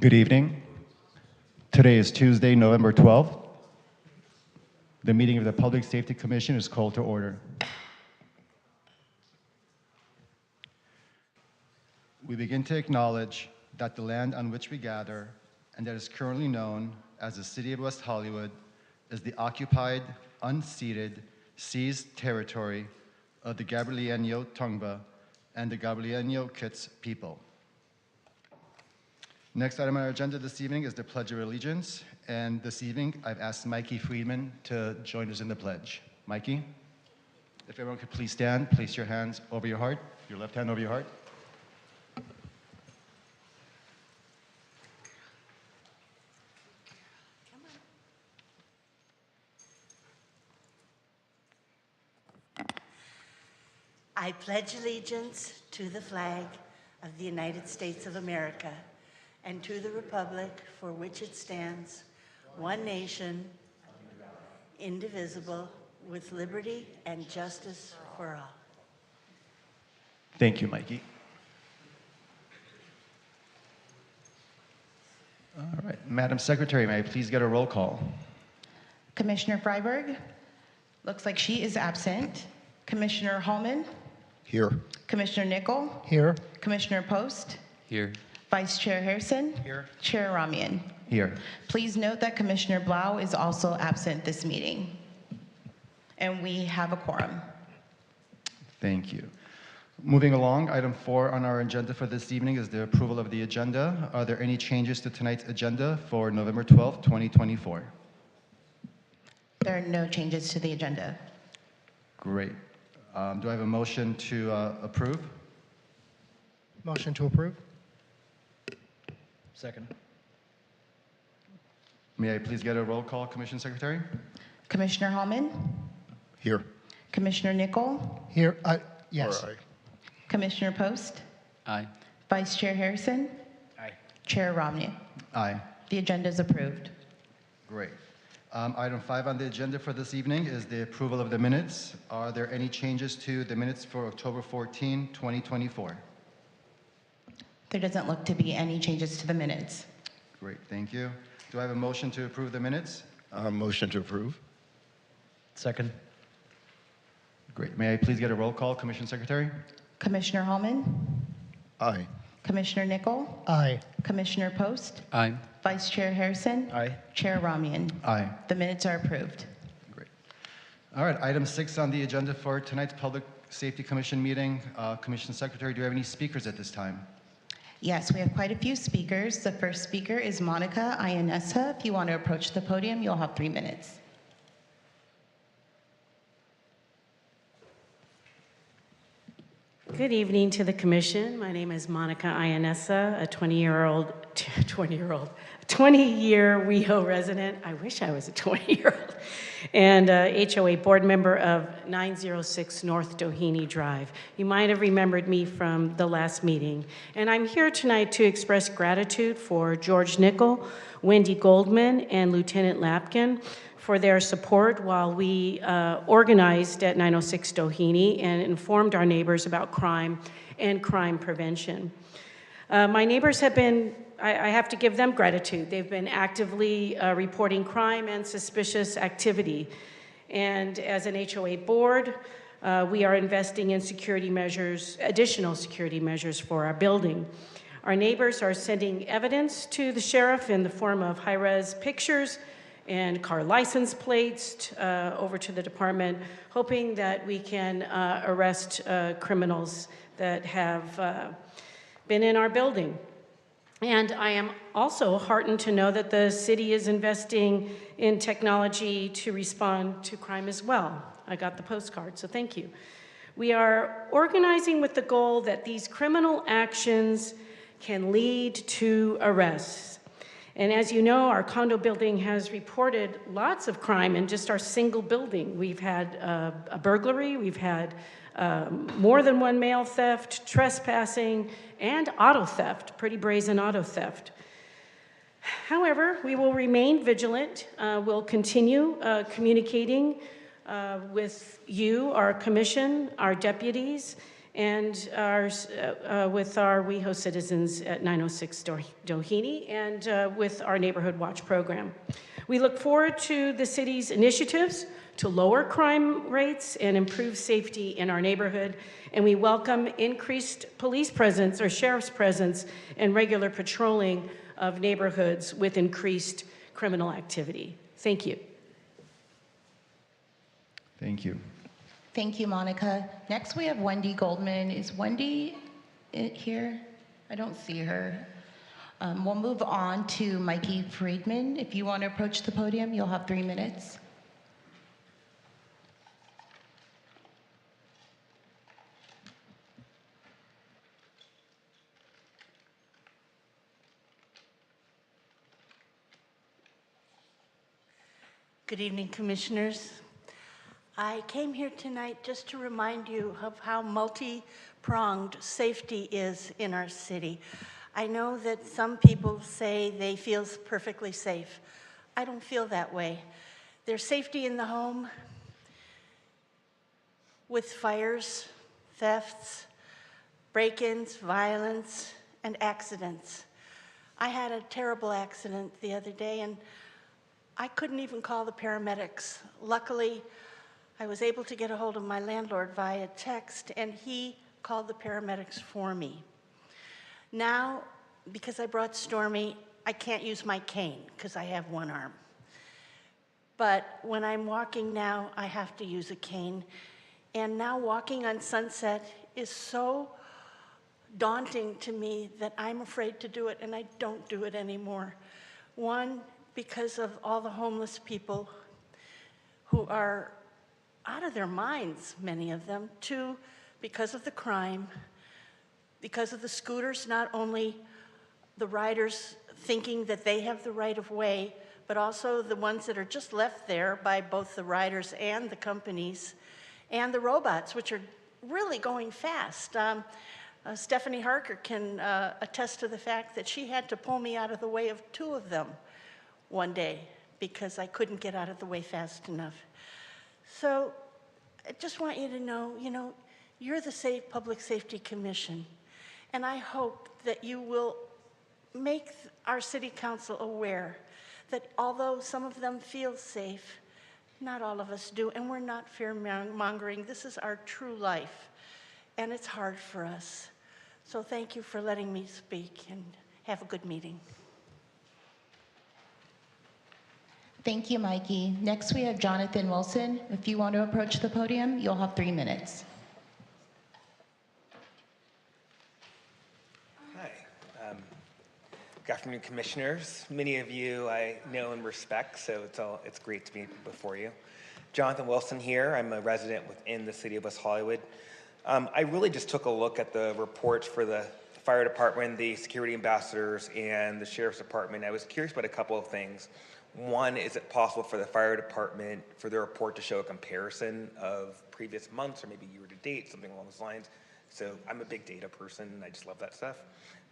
Good evening. Today is Tuesday, November 12th. The meeting of the Public Safety Commission is called to order. We begin to acknowledge that the land on which we gather and that is currently known as the City of West Hollywood is the occupied, unceded, seized territory of the Gabrielino Tongva and the Gabrielino Kits people. Next item on our agenda this evening is the Pledge of Allegiance, and this evening I've asked Mikey Friedman to join us in the pledge. Mikey, if everyone could please stand, place your hands over your heart, your left hand over your heart. I pledge allegiance to the flag of the United States of America and to the republic for which it stands, one nation, indivisible, with liberty and justice for all. Thank you, Mikey. All right, Madam Secretary, may I please get a roll call? Commissioner Freiberg, looks like she is absent. Commissioner Hallman? Here. Commissioner Nickel? Here. Commissioner Post? Here. Vice Chair Harrison? Here. Chair Ramian? Here. Please note that Commissioner Blau is also absent this meeting. And we have a quorum. Thank you. Moving along, item 4 on our agenda for this evening is the approval of the agenda. Are there any changes to tonight's agenda for November 12th, 2024? There are no changes to the agenda. Great. Do I have a motion to approve? Motion to approve. Second. May I please get a roll call, Commission Secretary? Commissioner Hallman? Here. Commissioner Nickel? Here. Yes. Commissioner Post? Aye. Vice Chair Harrison? Aye. Chair Romney? Aye. The agenda is approved. Great. Item 5 on the agenda for this evening is the approval of the minutes. Are there any changes to the minutes for October 14, 2024? There doesn't look to be any changes to the minutes. Great, thank you. Do I have a motion to approve the minutes? Motion to approve. Second. Great. May I please get a roll call, Commission Secretary? Commissioner Hallman? Aye. Commissioner Nickel? Aye. Commissioner Post? Aye. Vice Chair Harrison? Aye. Chair Ramian? Aye. The minutes are approved. Great. All right, item 6 on the agenda for tonight's Public Safety Commission meeting. Commission Secretary, do we have any speakers at this time? Yes, we have quite a few speakers. The first speaker is Monica Ianessa. If you want to approach the podium, you'll have 3 minutes. Good evening to the Commission. My name is Monica Ianessa, a 20-year WeHo resident. I wish I was a 20-year-old. And HOA board member of 906 North Doheny Drive. You might have remembered me from the last meeting. And I'm here tonight to express gratitude for George Nickel, Wendy Goldman, and Lieutenant Lapkin for their support while we organized at 906 Doheny and informed our neighbors about crime and crime prevention. My neighbors have been, I have to give them gratitude. They've been actively reporting crime and suspicious activity. And as an HOA board, we are investing in security measures, additional security measures for our building. Our neighbors are sending evidence to the sheriff in the form of high-res pictures and car license plates over to the department, hoping that we can arrest criminals that have been in our building. And I am also heartened to know that the city is investing in technology to respond to crime as well. I got the postcard, so thank you. We are organizing with the goal that these criminal actions can lead to arrests. And as you know, our condo building has reported lots of crime in just our single building. We've had a burglary, we've had more than one mail theft, trespassing, and auto theft, pretty brazen auto theft. However, we will remain vigilant. We'll continue communicating with you, our commission, our deputies, and with our WeHo citizens at 906 Doheny, and with our Neighborhood Watch program. We look forward to the city's initiatives to lower crime rates and improve safety in our neighborhood, and we welcome increased police presence or sheriff's presence and regular patrolling of neighborhoods with increased criminal activity. Thank you. Thank you. Thank you, Monica. Next, we have Wendy Goldman. Is Wendy here? I don't see her. We'll move on to Mikey Friedman. If you want to approach the podium, you'll have 3 minutes. Good evening, Commissioners. I came here tonight just to remind you of how multi-pronged safety is in our city. I know that some people say they feel perfectly safe. I don't feel that way. There's safety in the home with fires, thefts, break-ins, violence, and accidents. I had a terrible accident the other day, and I couldn't even call the paramedics. Luckily, I was able to get a hold of my landlord via text, and he called the paramedics for me. Now, because I brought Stormy, I can't use my cane because I have one arm. But when I'm walking now, I have to use a cane. And now walking on Sunset is so daunting to me that I'm afraid to do it, and I don't do it anymore. One, because of all the homeless people who are out of their minds, many of them. Two, because of the crime, because of the scooters, not only the riders thinking that they have the right of way, but also the ones that are just left there by both the riders and the companies, and the robots, which are really going fast. Stephanie Harker can attest to the fact that she had to pull me out of the way of 2 of them one day because I couldn't get out of the way fast enough. So I just want you to know, you're the Public Safety Commission, and I hope that you will make our city council aware that although some of them feel safe, not all of us do, and we're not fear-mongering. This is our true life, and it's hard for us. So thank you for letting me speak, and have a good meeting. Thank you, Mikey. Next, we have Jonathan Wilson. If you want to approach the podium, you'll have 3 minutes. Hi. Good afternoon, Commissioners. Many of you I know and respect, so it's great to be before you. Jonathan Wilson here. I'm a resident within the city of West Hollywood. I really just took a look at the reports for the fire department, the security ambassadors, and the sheriff's department. I was curious about a couple of things. One, is it possible for the fire department, for their report to show a comparison of previous months or maybe year to date, something along those lines? So I'm a big data person, and I just love that stuff.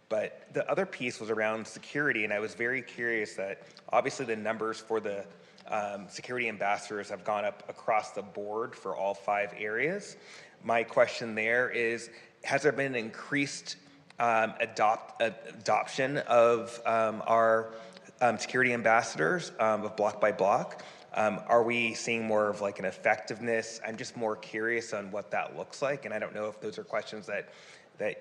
But the other piece was around security, and I was very curious that obviously the numbers for the security ambassadors have gone up across the board for all 5 areas. My question there is, has there been an increased adoption of our security ambassadors of block by block? Are we seeing more of like an effectiveness? I'm just more curious on what that looks like, and I don't know if those are questions that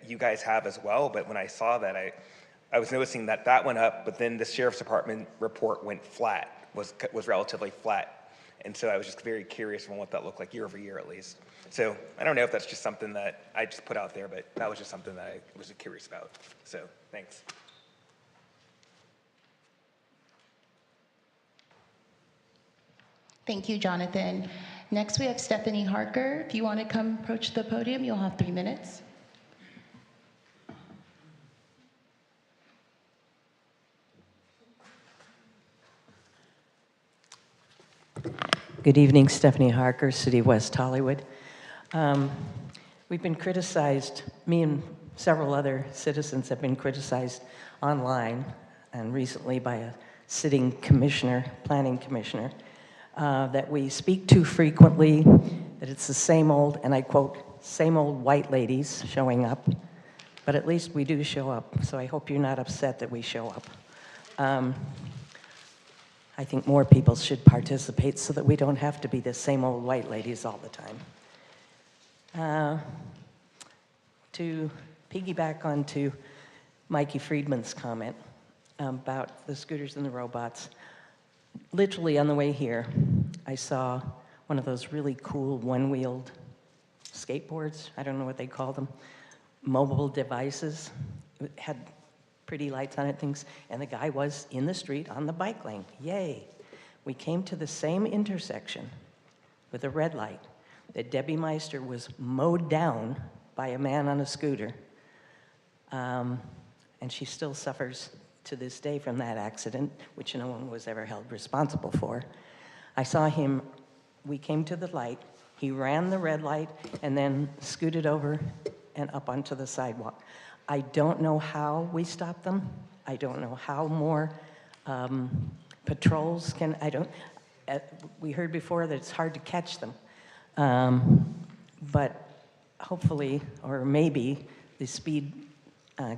you guys have as well, but when I saw that, I was noticing that went up, but then the sheriff's department report went flat, was relatively flat. And so I was just very curious on what that looked like year over year at least. So I don't know if that's just something that I just put out there, but that was just something that I was curious about. So thanks. Thank you, Jonathan. Next, we have Stephanie Harker. If you want to come approach the podium, you'll have 3 minutes. Good evening, Stephanie Harker, City of West Hollywood. We've been criticized, me and several other citizens have been criticized online and recently by a sitting commissioner, planning commissioner, that we speak too frequently, that it's the same old, and I quote, same old white ladies showing up, but at least we do show up, so I hope you're not upset that we show up. I think more people should participate so that we don't have to be the same old white ladies all the time. To piggyback onto Mikey Friedman's comment about the scooters and the robots, literally on the way here, I saw one of those really cool one-wheeled skateboards, I don't know what they call them, mobile devices. It had pretty lights on it, things, and the guy was in the street on the bike lane. Yay. We came to the same intersection with a red light that Debbie Meister was mowed down by a man on a scooter, and she still suffers to this day from that accident, which no one was ever held responsible for. I saw him, we came to the light, he ran the red light and then scooted over and up onto the sidewalk. I don't know how we stop them. I don't know how more patrols can, we heard before that it's hard to catch them. But hopefully, or maybe, the speed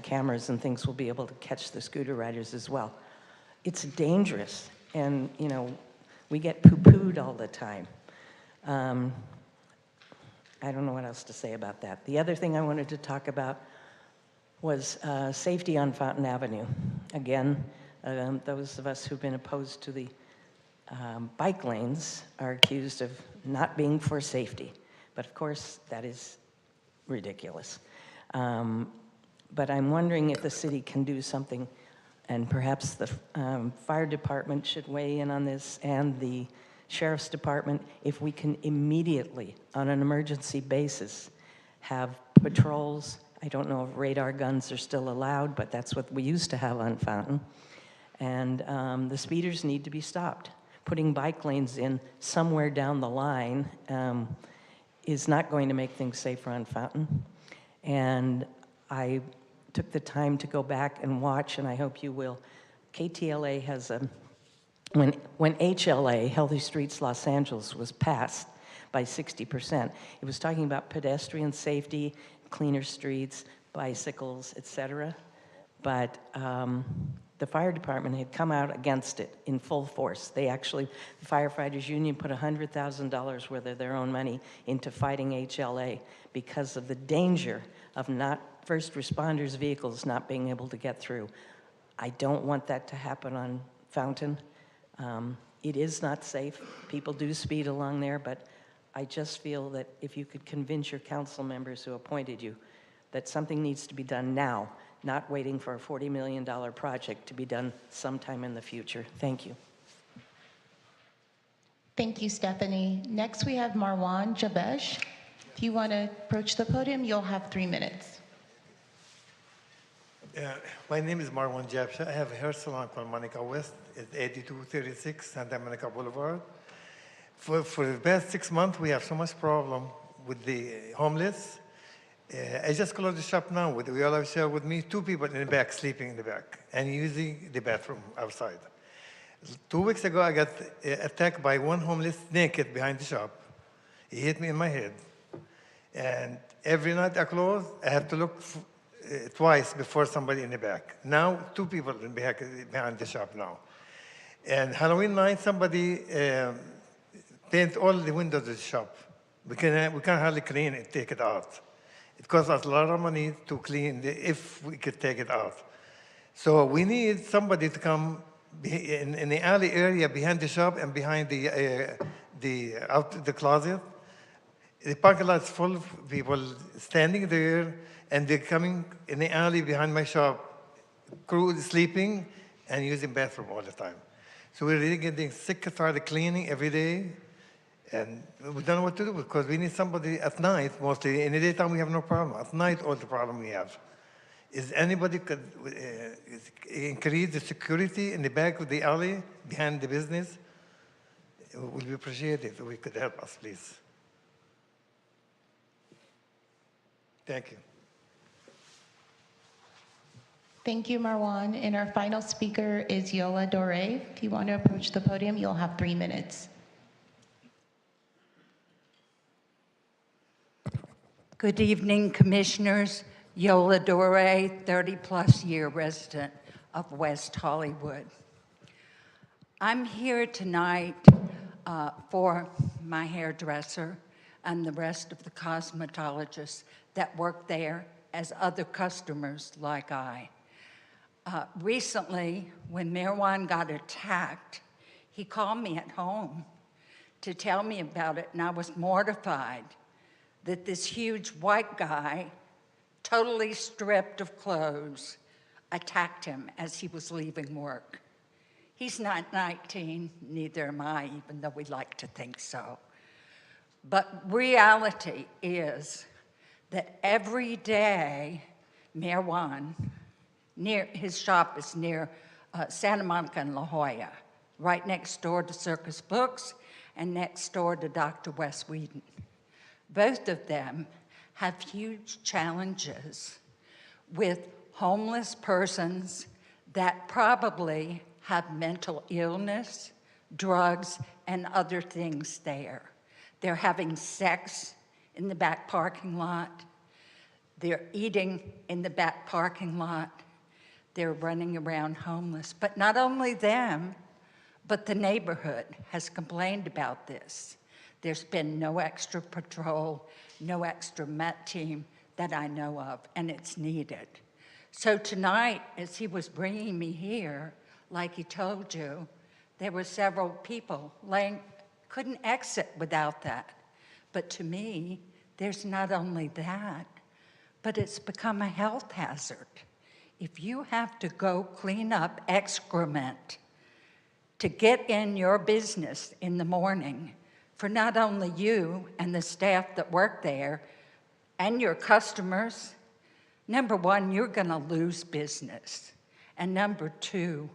cameras and things will be able to catch the scooter riders as well. It's dangerous, and you know, we get poo-pooed all the time. I don't know what else to say about that. The other thing I wanted to talk about was safety on Fountain Avenue. Again, those of us who've been opposed to the bike lanes are accused of not being for safety. But of course, that is ridiculous. But I'm wondering if the city can do something, and perhaps the fire department should weigh in on this, and the sheriff's department, if we can immediately, on an emergency basis, have patrols. I don't know if radar guns are still allowed, but that's what we used to have on Fountain. And the speeders need to be stopped. Putting bike lanes in somewhere down the line is not going to make things safer on Fountain. And I took the time to go back and watch, and I hope you will. KTLA has a, when HLA, Healthy Streets Los Angeles, was passed by 60%, it was talking about pedestrian safety, cleaner streets, bicycles, etc. But the fire department had come out against it in full force. They actually, the firefighters union put $100,000 worth of their own money into fighting HLA because of the danger of first responders' vehicles not being able to get through. I don't want that to happen on Fountain. It is not safe. People do speed along there, but I just feel that if you could convince your council members who appointed you that something needs to be done now, not waiting for a $40 million project to be done sometime in the future. Thank you. Thank you, Stephanie. Next, we have Marwan Jabesh. If you want to approach the podium, you'll have 3 minutes. My name is Marwan Jabsha. I have a hair salon called Monica West. It's 8236 Santa Monica Boulevard. For the past 6 months, we have so much problem with the homeless. I just closed the shop now. We all have share with me, 2 people in the back, sleeping in the back, and using the bathroom outside. 2 weeks ago, I got attacked by one homeless naked behind the shop. He hit me in my head. And every night I close, I have to look twice before somebody in the back. Now, 2 people in behind the shop now. And Halloween night, somebody paint all the windows of the shop. We can hardly clean it, take it out. It costs us a lot of money to clean if we could take it out. So we need somebody to come in the alley area behind the shop and behind the closet. The parking lot is full of people standing there, and they're coming in the alley behind my shop, crew is sleeping and using bathroom all the time. So we're really getting sick and tired of cleaning every day, and we don't know what to do because we need somebody at night mostly. In the daytime, we have no problem. At night, all the problem we have. Is anybody could increase the security in the back of the alley behind the business? It would be appreciated if we could help us, please. Thank you. Thank you, Marwan. And our final speaker is Yola Dore. If you want to approach the podium, you'll have 3 minutes. Good evening, Commissioners. Yola Dore, 30-plus year resident of West Hollywood. I'm here tonight for my hairdresser and the rest of the cosmetologists that work there as other customers like I. Recently, when Marwan got attacked, he called me at home to tell me about it, and I was mortified that this huge white guy, totally stripped of clothes, attacked him as he was leaving work. He's not 19, neither am I, even though we like to think so. But reality is that every day, Marwan, his shop is near Santa Monica and La Jolla, right next door to Circus Books and next door to Dr. Wes Whedon. Both of them have huge challenges with homeless persons that probably have mental illness, drugs, and other things there. They're having sex in the back parking lot. They're eating in the back parking lot. They're running around homeless. But not only them, but the neighborhood has complained about this. There's been no extra patrol, no extra MET team that I know of, and it's needed. So tonight, as he was bringing me here, like he told you, there were several people couldn't exit without that. But to me, there's not only that, but it's become a health hazard. If you have to go clean up excrement to get in your business in the morning, for not only you and the staff that work there and your customers, number one, you're gonna lose business. And number two,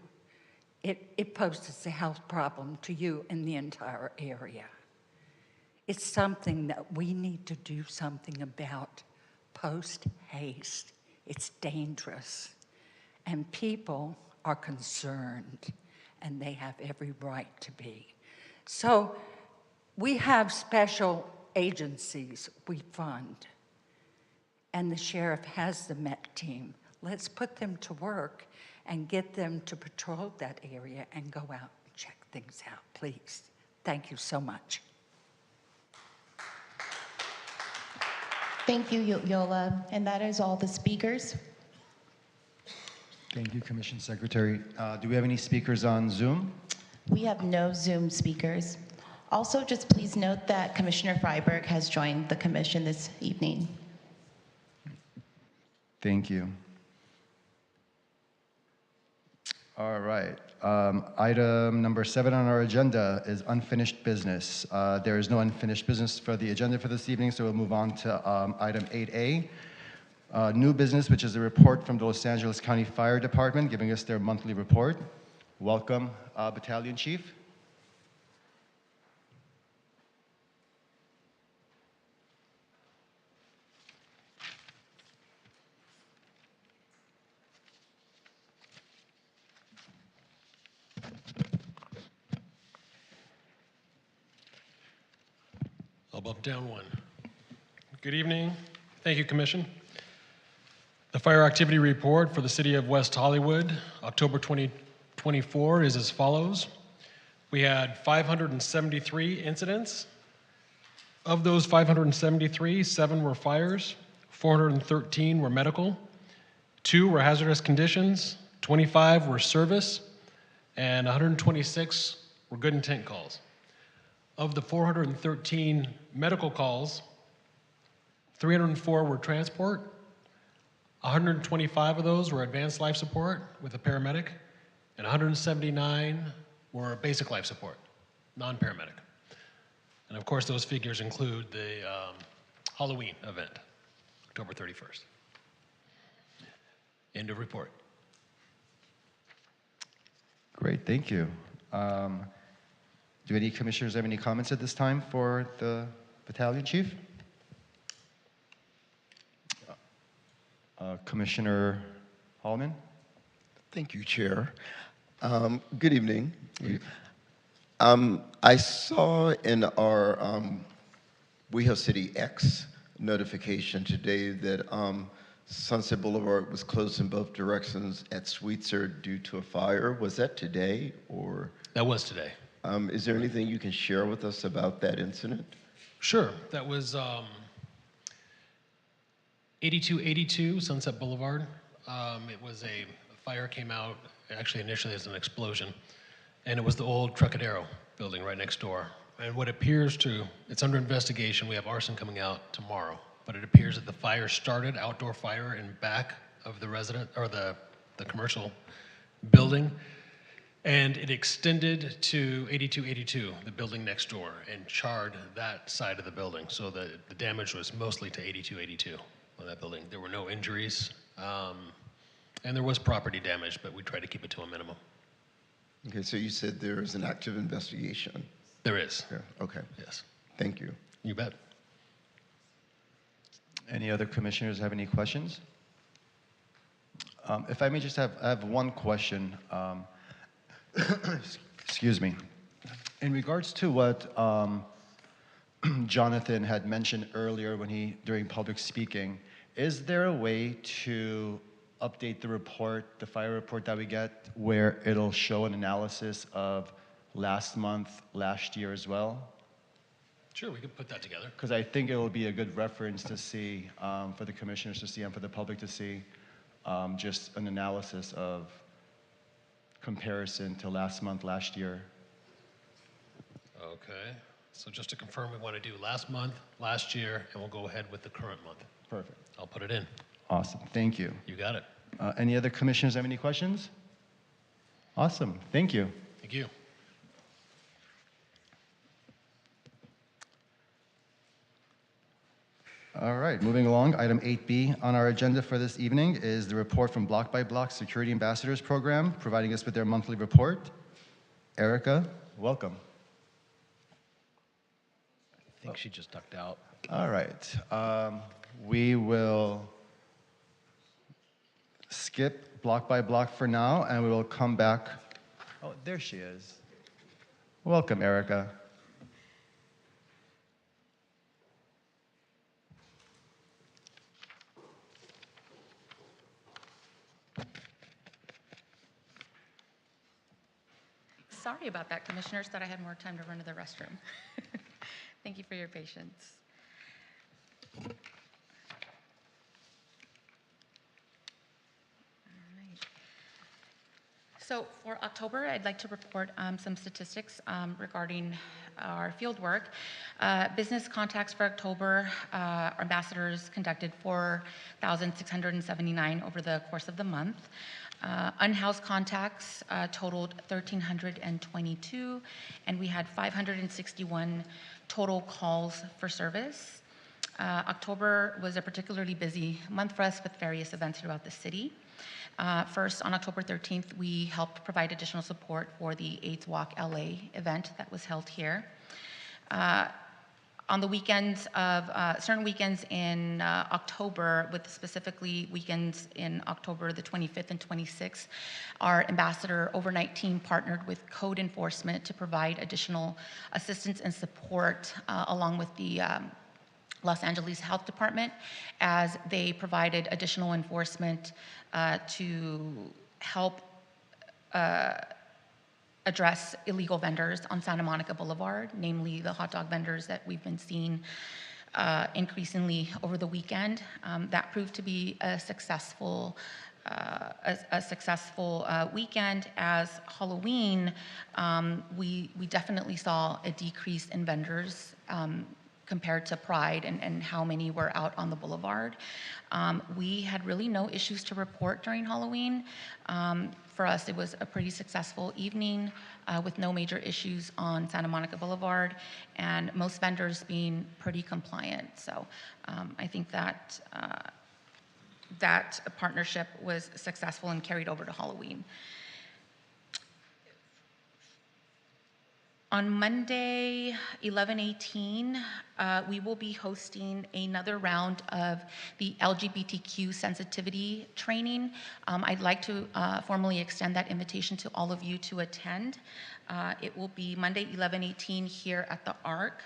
it poses a health problem to you in the entire area. It's something that we need to do something about post-haste. It's dangerous. And people are concerned, and they have every right to be. So we have special agencies we fund, and the sheriff has the MET team. Let's put them to work and get them to patrol that area and go out and check things out, please. Thank you so much. Thank you, Yola. And that is all the speakers. Thank you, Commission Secretary. Do we have any speakers on Zoom? We have no Zoom speakers. Also, just please note that Commissioner Freiberg has joined the commission this evening. Thank you. All right. Item number 7 on our agenda is unfinished business. There is no unfinished business for the agenda for this evening, so we'll move on to item 8A. New business, which is a report from the Los Angeles County Fire Department giving us their monthly report. Welcome, Battalion Chief. I'll bump down one. Good evening. Thank you, Commission. The fire activity report for the City of West Hollywood, October 2024, is as follows. We had 573 incidents. Of those 573, 7 were fires, 413 were medical, 2 were hazardous conditions, 25 were service, and 126 were good intent calls. Of the 413 medical calls, 304 were transport, 125 of those were advanced life support with a paramedic, and 179 were basic life support, non-paramedic. And of course, those figures include the Halloween event, October 31st. End of report. Great, thank you. Do any commissioners have any comments at this time for the Battalion Chief? Commissioner Hallman? Thank you, Chair. Good evening. I saw in our WehoCity X notification today that Sunset Boulevard was closed in both directions at Sweetser due to a fire. Was that today, or? That was today. Is there anything you can share with us about that incident? Sure. That was 8282 Sunset Boulevard. It was a fire came out, actually initially as an explosion, and it was the old Trucadero building right next door. And what appears to, it's under investigation, we have arson coming out tomorrow, but it appears that the fire started, outdoor fire, in back of the resident, or the commercial building, and it extended to 8282, the building next door, and charred that side of the building. So the damage was mostly to 8282 on that building. There were no injuries, and there was property damage, but we tried to keep it to a minimum. Okay, so you said there is an active investigation. There is. Yeah, okay. Yes. Thank you. You bet. Any other commissioners have any questions? If I may just I have one question. Excuse me. In regards to what Jonathan had mentioned earlier during public speaking, is there a way to update the report, the fire report that we get, where it'll show an analysis of last month, last year as well? Sure, we could put that together. Because I think it will be a good reference to see, for the commissioners to see and for the public to see, just an analysis of comparison to last month, last year. Okay. So just to confirm, we want to do last month, last year, and we'll go ahead with the current month. Perfect. I'll put it in. Awesome. Thank you. You got it. Any other commissioners have any questions? Awesome. Thank you. Thank you. All right, moving along, item 8B on our agenda for this evening is the report from Block by Block Security Ambassadors Program, providing us with their monthly report. Erica, welcome. I think she just ducked out. All right, we will skip block by block for now, and we will come back. Oh, there she is. Welcome, Erica. Sorry about that, Commissioners. Thought I had more time to run to the restroom. Thank you for your patience. All right. So for October, I'd like to report some statistics regarding our field work. Business contacts for October, our ambassadors conducted 4,679 over the course of the month. Unhoused contacts totaled 1,322, and we had 561 total calls for service. October was a particularly busy month for us with various events throughout the city. First, on October 13th, we helped provide additional support for the AIDS Walk LA event that was held here. On the weekends of certain weekends in October, with specifically weekends in October the 25th and 26th, our ambassador overnight team partnered with code enforcement to provide additional assistance and support along with the Los Angeles Health Department as they provided additional enforcement to help address illegal vendors on Santa Monica Boulevard, namely the hot dog vendors that we've been seeing increasingly over the weekend. That proved to be a successful weekend. As Halloween, we definitely saw a decrease in vendors compared to Pride and how many were out on the boulevard. We had really no issues to report during Halloween. For us, it was a pretty successful evening with no major issues on Santa Monica Boulevard and most vendors being pretty compliant. So I think that that partnership was successful and carried over to Halloween. On Monday, 11/18, we will be hosting another round of the LGBTQ sensitivity training. I'd like to formally extend that invitation to all of you to attend. It will be Monday, 11/18 here at the ARC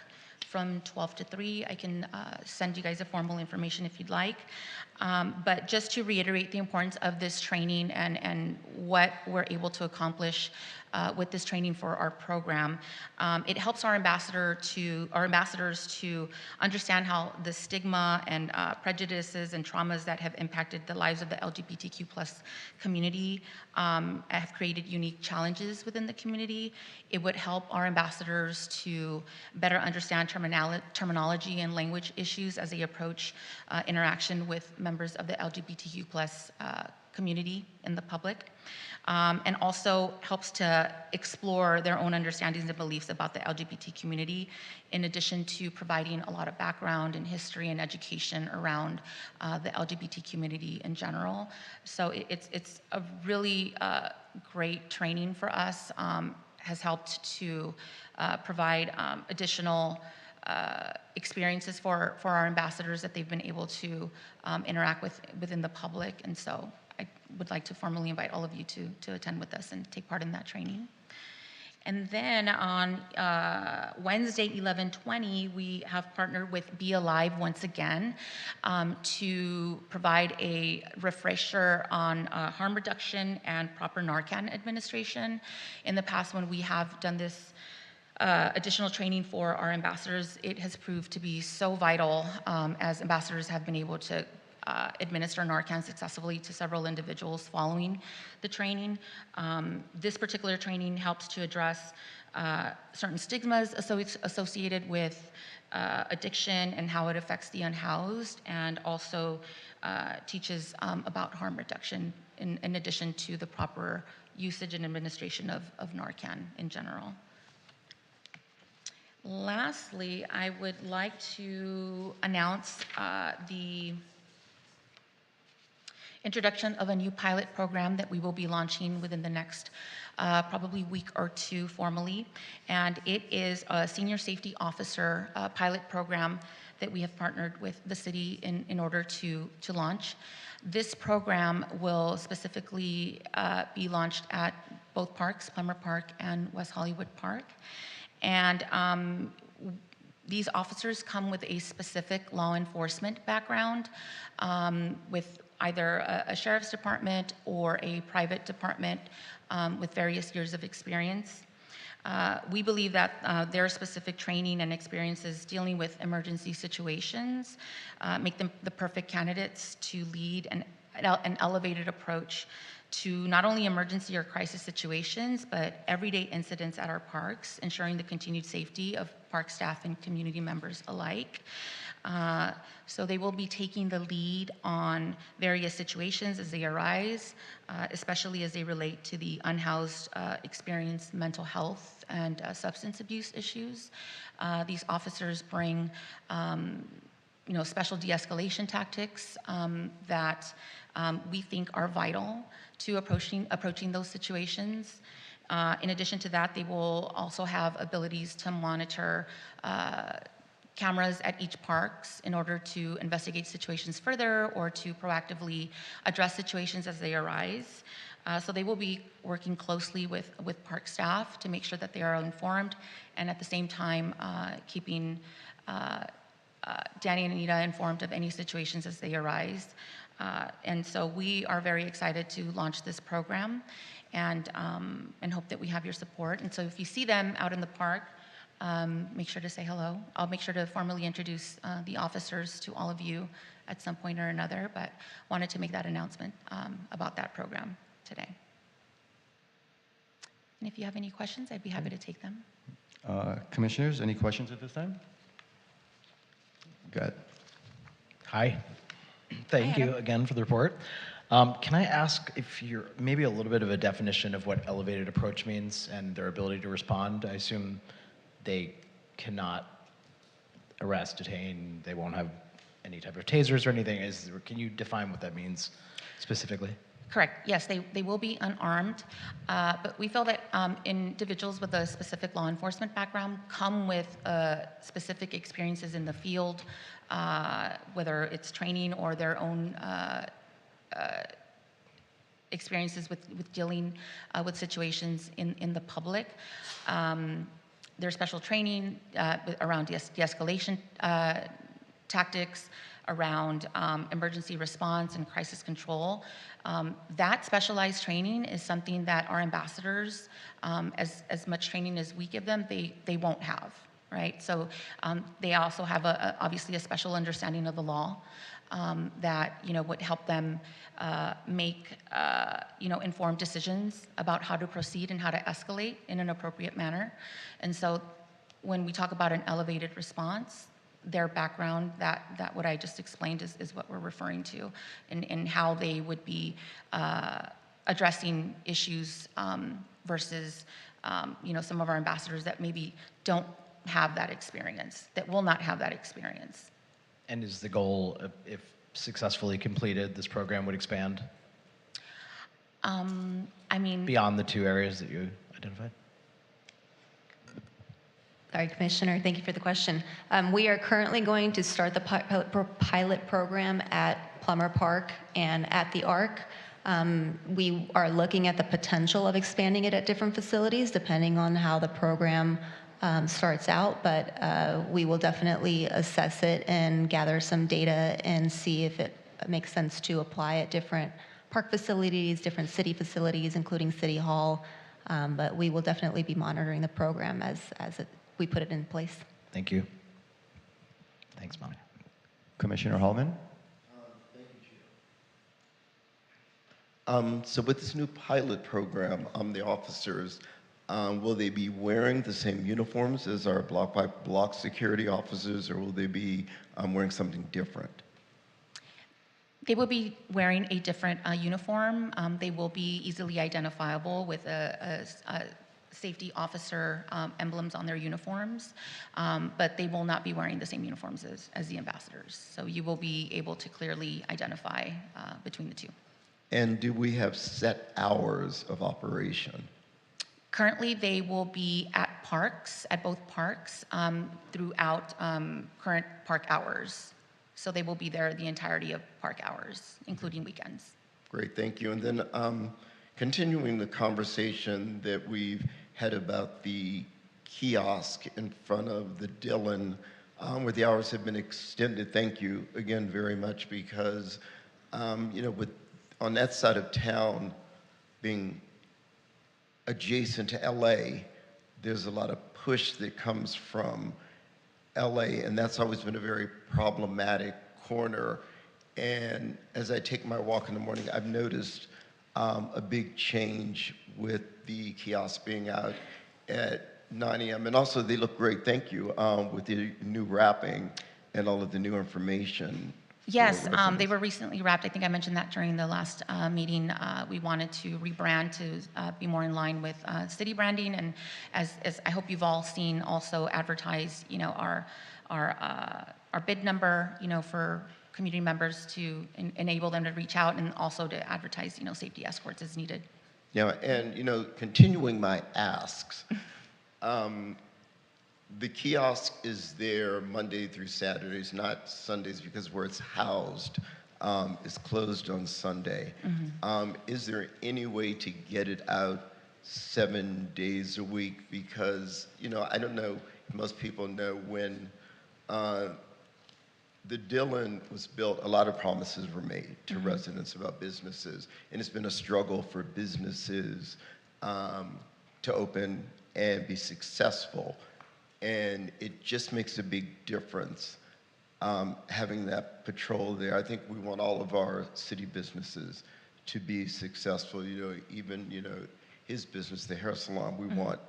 from 12 to 3. I can send you guys a formal information if you'd like. But just to reiterate the importance of this training and what we're able to accomplish with this training for our program, it helps our ambassadors to understand how the stigma and prejudices and traumas that have impacted the lives of the LGBTQ plus community have created unique challenges within the community. It would help our ambassadors to better understand terminology and language issues as they approach interaction with members of the LGBTQ plus community in the public. And also helps to explore their own understandings and beliefs about the LGBT community, in addition to providing a lot of background and history and education around the LGBT community in general. So it's a really great training for us, has helped to provide additional experiences for our ambassadors that they've been able to interact with within the public. And so I would like to formally invite all of you to attend with us and take part in that training. And then on Wednesday, 11/20, we have partnered with Be Alive once again to provide a refresher on harm reduction and proper Narcan administration. In the past, when we have done this additional training for our ambassadors, it has proved to be so vital as ambassadors have been able to administer Narcan successfully to several individuals following the training. This particular training helps to address certain stigmas associated with addiction and how it affects the unhoused, and also teaches about harm reduction in addition to the proper usage and administration of Narcan in general. Lastly, I would like to announce the introduction of a new pilot program that we will be launching within the next probably week or two formally. And it is a senior safety officer pilot program that we have partnered with the city in order to launch. This program will specifically be launched at both parks, Plummer Park and West Hollywood Park. And these officers come with a specific law enforcement background with either a sheriff's department or a private department with various years of experience. We believe that their specific training and experiences dealing with emergency situations make them the perfect candidates to lead an elevated approach to not only emergency or crisis situations, but everyday incidents at our parks, ensuring the continued safety of park staff and community members alike. So they will be taking the lead on various situations as they arise, especially as they relate to the unhoused experience mental health and substance abuse issues. These officers bring special de-escalation tactics that we think are vital to approaching those situations. In addition to that, they will also have abilities to monitor cameras at each parks in order to investigate situations further or to proactively address situations as they arise. So they will be working closely with park staff to make sure that they are informed, and at the same time keeping Danny and Anita informed of any situations as they arise. And so we are very excited to launch this program and hope that we have your support. And so if you see them out in the park, make sure to say hello. I'll make sure to formally introduce the officers to all of you at some point or another, but wanted to make that announcement about that program today. And if you have any questions, I'd be happy to take them. Commissioners, any questions at this time? Go ahead. Hi. Thank you again for the report. Can I ask if you're maybe a little bit of a definition of what elevated approach means and their ability to respond? I assume they cannot arrest, detain, they won't have any type of tasers or anything. Can you define what that means specifically? Correct. Yes, they will be unarmed, but we feel that individuals with a specific law enforcement background come with specific experiences in the field, whether it's training or their own experiences with dealing with situations in the public. there's special training around de-escalation tactics, around emergency response and crisis control. That specialized training is something that our ambassadors, as much training as we give them, they won't have, right? So they also have obviously a special understanding of the law that would help them make informed decisions about how to proceed and how to escalate in an appropriate manner. And so when we talk about an elevated response, their background, that what I just explained is what we're referring to, and how they would be addressing issues versus some of our ambassadors that maybe don't have that experience, that will not have that experience. And is the goal, if successfully completed, this program would expand I mean, beyond the 2 areas that you identified? Sorry, Commissioner, thank you for the question. We are currently going to start the pilot program at Plummer Park and at the Arc. We are looking at the potential of expanding it at different facilities depending on how the program starts out, but we will definitely assess it and gather some data and see if it makes sense to apply at different park facilities, different city facilities, including City Hall. But we will definitely be monitoring the program as we put it in place. Thank you. Thanks, Monica. Commissioner Hallman? So with this new pilot program, the officers, will they be wearing the same uniforms as our block-by-block security officers, or will they be wearing something different? they will be wearing a different uniform. They will be easily identifiable with a safety officer emblems on their uniforms, but they will not be wearing the same uniforms as the ambassadors. So you will be able to clearly identify between the two. And do we have set hours of operation? Currently, they will be at parks, at both parks, throughout current park hours. So they will be there the entirety of park hours, including weekends. Great, thank you. And then continuing the conversation that we've had about the kiosk in front of the Dillon, where the hours have been extended. Thank you again very much, because on that side of town, being adjacent to LA, there's a lot of push that comes from LA, and that's always been a very problematic corner. And as I take my walk in the morning, I've noticed a big change with the kiosk being out at 9 a.m. And also, they look great, thank you, with the new wrapping and all of the new information. Yes, they were recently wrapped. I think I mentioned that during the last meeting. We wanted to rebrand to be more in line with city branding, and as I hope you've all seen, also advertise, our bid number, for community members to enable them to reach out, and also to advertise, safety escorts as needed. Yeah, and continuing my asks. The kiosk is there Monday through Saturdays, not Sundays, because where it's housed is closed on Sunday. Mm-hmm. Is there any way to get it out 7 days a week? Because, I don't know if most people know, when the Dillon was built, a lot of promises were made to Mm-hmm. residents about businesses, and it's been a struggle for businesses to open and be successful. And it just makes a big difference having that patrol there. I think we want all of our city businesses to be successful. Even his business, the hair salon, we Mm-hmm. want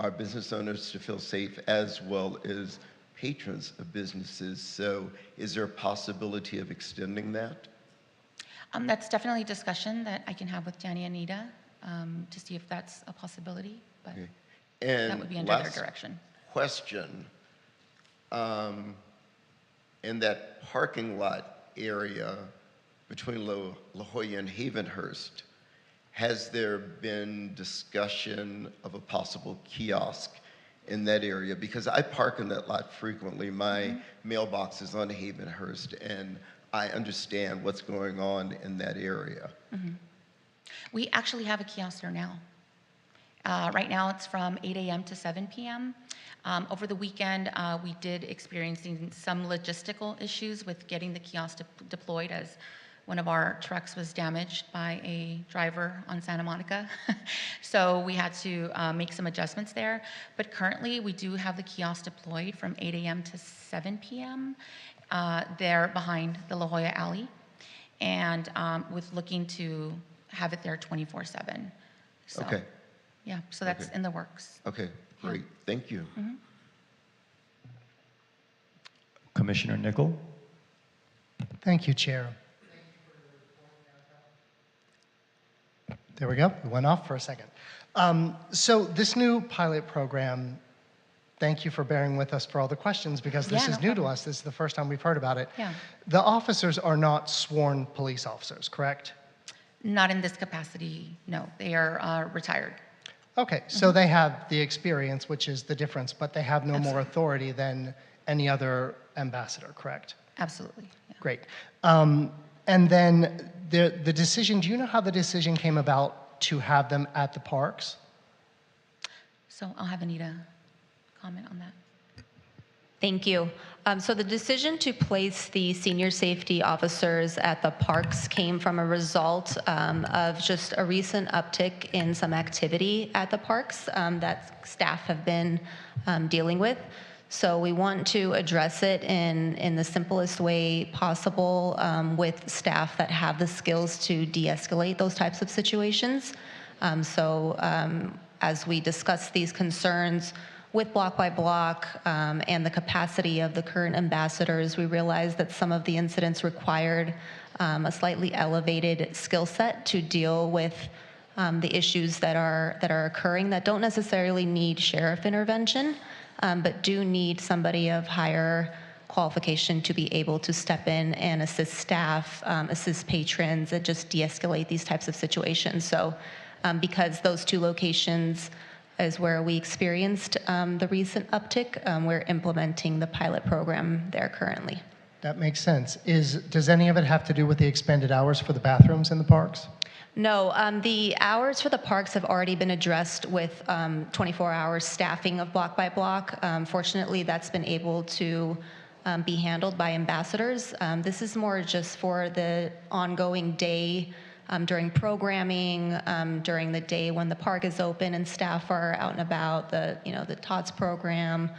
our business owners to feel safe, as well as patrons of businesses. So is there a possibility of extending that? That's definitely a discussion that I can have with Danny and Anita to see if that's a possibility, but Okay. And that would be under their direction. Question, in that parking lot area between La Jolla and Havenhurst, has there been discussion of a possible kiosk in that area? Because I park in that lot frequently. My Mm-hmm. mailbox is on Havenhurst, and I understand what's going on in that area. Mm-hmm. We actually have a kiosk there now. Right now, it's from 8 a.m. to 7 p.m. Over the weekend, we did experiencing some logistical issues with getting the kiosk deployed, as one of our trucks was damaged by a driver on Santa Monica. So we had to make some adjustments there. But currently, we do have the kiosk deployed from 8 a.m. to 7 p.m. There behind the La Jolla Alley, and with looking to have it there 24/7. So, Okay. yeah, so that's in the works. Okay, great. Thank you. Commissioner Nickel. Thank you, Chair. There we go. It went off for a second. So this new pilot program, thank you for bearing with us for all the questions, because this is new to us. This is the first time we've heard about it. Yeah. The officers are not sworn police officers, correct? Not in this capacity, no. They are retired. Okay, so they have the experience, which is the difference, but they have no more authority than any other ambassador, correct? Absolutely. Yeah. Great. And then the decision, do you know how the decision came about to have them at the parks? So I'll have Anita comment on that. Thank you. So the decision to place the senior safety officers at the parks came from a result of just a recent uptick in some activity at the parks that staff have been dealing with. So we want to address it in the simplest way possible with staff that have the skills to de-escalate those types of situations. As we discuss these concerns with block by block and the capacity of the current ambassadors, we realized that some of the incidents required a slightly elevated skill set to deal with the issues that are occurring that don't necessarily need sheriff intervention, but do need somebody of higher qualification to be able to step in and assist staff, assist patrons, and just de-escalate these types of situations. So because those two locations is where we experienced the recent uptick, we're implementing the pilot program there currently. That makes sense. Does any of it have to do with the expended hours for the bathrooms in the parks? No, the hours for the parks have already been addressed with 24-hour staffing of block by block. Fortunately, that's been able to be handled by ambassadors. This is more just for the ongoing day during programming, during the day when the park is open and staff are out and about, the TOTS program,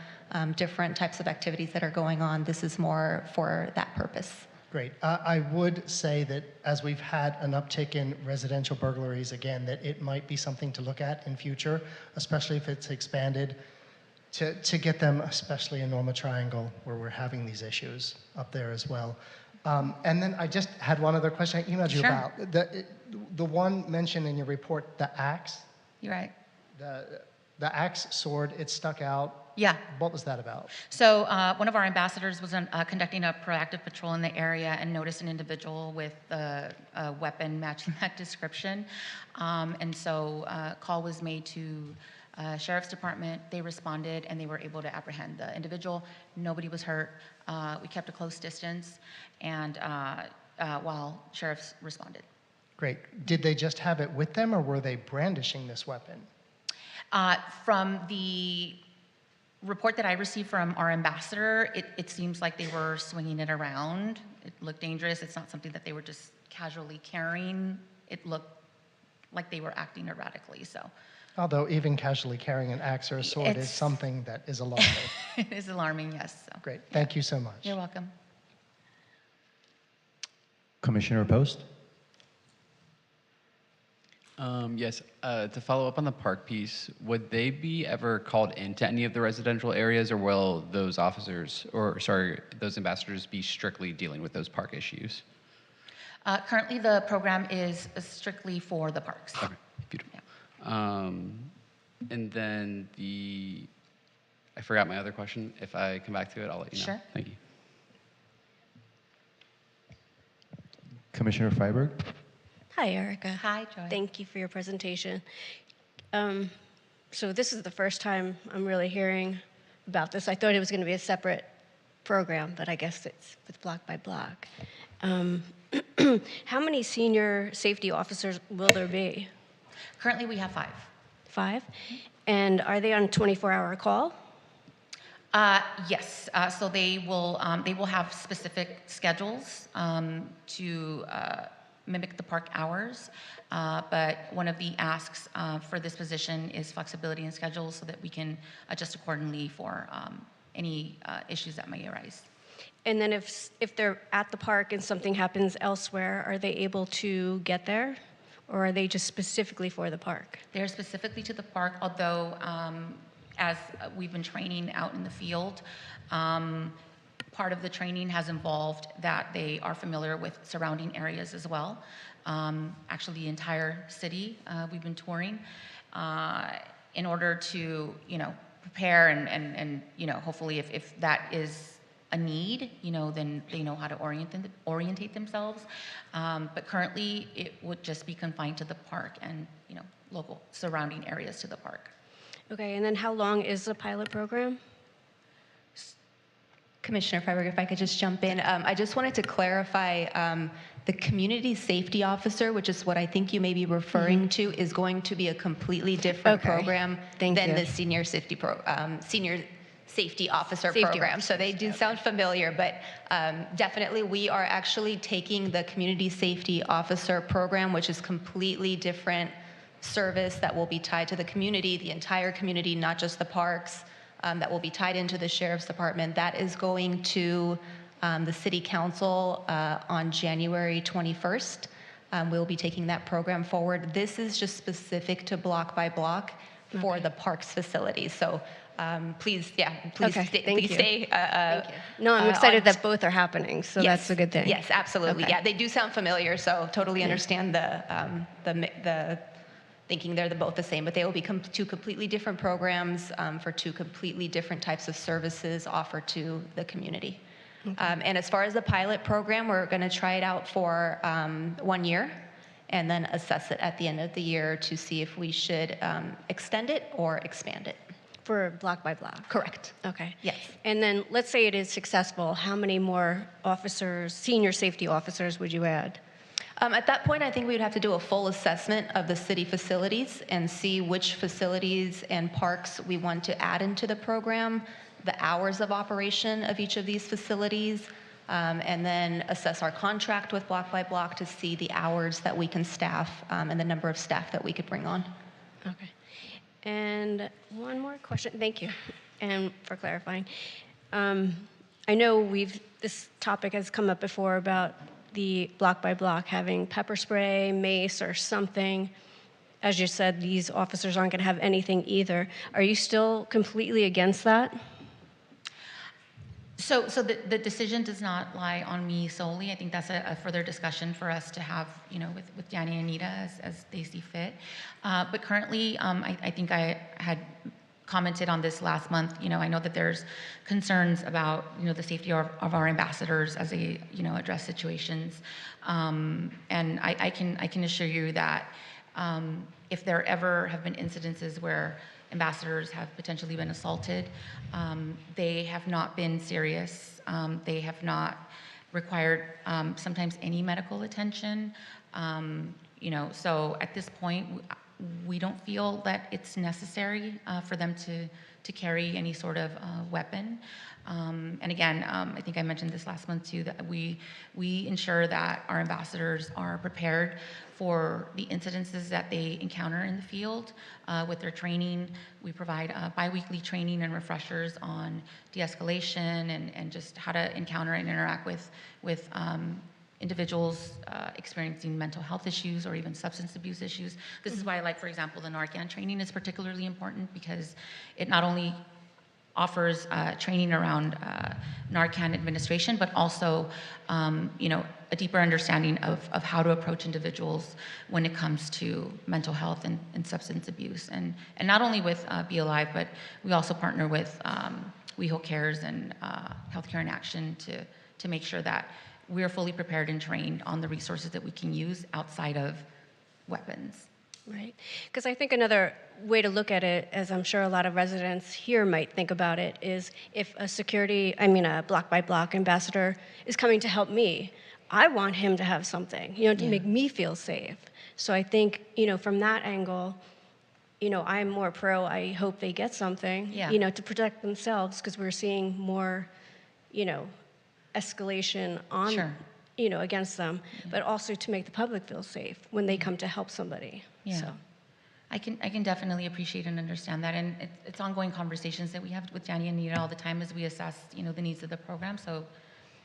different types of activities that are going on. This is more for that purpose. Great. I would say that as we've had an uptick in residential burglaries, again, that it might be something to look at in future, especially if it's expanded to get them, especially in Norma Triangle, where we're having these issues up there as well. And then I just had one other question I emailed you about. The one mentioned in your report, the axe. You're right. The axe sword, it stuck out. Yeah. What was that about? So one of our ambassadors was conducting a proactive patrol in the area and noticed an individual with a weapon matching that description. And so a call was made to Sheriff's Department. They responded and they were able to apprehend the individual. Nobody was hurt. We kept a close distance and while sheriffs responded. Great. Did they just have it with them or were they brandishing this weapon? From the report that I received from our ambassador, it seems like they were swinging it around. It looked dangerous. It's not something that they were just casually carrying. It looked like they were acting erratically, so. Although even casually carrying an axe or a sword is something that is alarming. It is alarming, yes. So. Great. Thank you so much. You're welcome. Commissioner Post. Yes, to follow up on the park piece, would they be ever called into any of the residential areas, or will those officers, or sorry, those ambassadors be strictly dealing with those park issues? Currently, the program is strictly for the parks. Okay, beautiful. Yeah. And then I forgot my other question. If I come back to it, I'll let you know. Sure. Thank you. Commissioner Freiberg. Hi, Erica. Hi, Joy. Thank you for your presentation. So this is the first time I'm really hearing about this. I thought it was going to be a separate program, but I guess it's with block by block. How many senior safety officers will there be? Currently, we have 5. 5. And are they on a 24-hour call? Yes, so they will have specific schedules to mimic the park hours, but one of the asks for this position is flexibility in schedules so that we can adjust accordingly for any issues that may arise. And then if they're at the park and something happens elsewhere, are they able to get there? Or are they just specifically for the park? They're specifically to the park, although as we've been training out in the field, part of the training has involved that they are familiar with surrounding areas as well. Actually, the entire city we've been touring in order to, prepare and hopefully if that is a need, then they know how to orientate themselves. But currently, it would just be confined to the park and, local surrounding areas to the park. Okay, and then how long is the pilot program? Commissioner Freiberg, if I could just jump in. I just wanted to clarify, the community safety officer, which is what I think you may be referring to, is going to be a completely different program than the senior safety officer program. So they do sound familiar, but definitely we are actually taking the community safety officer program, which is completely different service that will be tied to the community, the entire community, not just the parks, that will be tied into the sheriff's department. That is going to the city council on January 21st. We'll be taking that program forward. This is just specific to block by block for the parks facilities. So please stay. Thank you. No, I'm excited that both are happening, so that's a good thing. Yes, absolutely. Yeah, they do sound familiar, so totally understand the thinking they're both the same, but they will be two completely different programs for two completely different types of services offered to the community. And as far as the pilot program, we're going to try it out for 1 year and then assess it at the end of the year to see if we should extend it or expand it. For block by block? Correct. Okay. Yes. And then let's say it is successful, how many more officers, senior safety officers would you add? At that point, I think we would have to do a full assessment of the city facilities and see which facilities and parks we want to add into the program, the hours of operation of each of these facilities, and then assess our contract with block by block to see the hours that we can staff and the number of staff that we could bring on. Okay. And one more question. Thank you, and for clarifying. I know this topic has come up before about the block by block having pepper spray, mace, or something. As you said, these officers aren't going to have anything either. Are you still completely against that? So the decision does not lie on me solely. I think that's a further discussion for us to have, with Danny and Anita as they see fit. But currently, I think I had commented on this last month. I know that there's concerns about, the safety of our ambassadors as they, address situations. And I can assure you that if there ever have been incidences where ambassadors have potentially been assaulted, they have not been serious. They have not required sometimes any medical attention. So at this point, we don't feel that it's necessary for them to carry any sort of weapon. And again, I think I mentioned this last month too, that we ensure that our ambassadors are prepared for the incidences that they encounter in the field with their training. We provide biweekly training and refreshers on de-escalation and just how to encounter and interact with individuals experiencing mental health issues or even substance abuse issues. This is why, like, for example, the Narcan training is particularly important because it not only offers training around Narcan administration, but also, a deeper understanding of how to approach individuals when it comes to mental health and substance abuse. And not only with Be Alive, but we also partner with WehoCares and Healthcare in Action to make sure that we're fully prepared and trained on the resources that we can use outside of weapons. Right. Because I think another way to look at it, as I'm sure a lot of residents here might think about it, is if a block by block ambassador is coming to help me, I want him to have something, to make me feel safe. So I think, from that angle, I'm more pro, I hope they get something, Yeah. to protect themselves, because we're seeing more, escalation on, Sure. Against them, but also to make the public feel safe when they come to help somebody. Yeah. So. I can definitely appreciate and understand that, and it's ongoing conversations that we have with Danny and Nita all the time as we assess, the needs of the program. So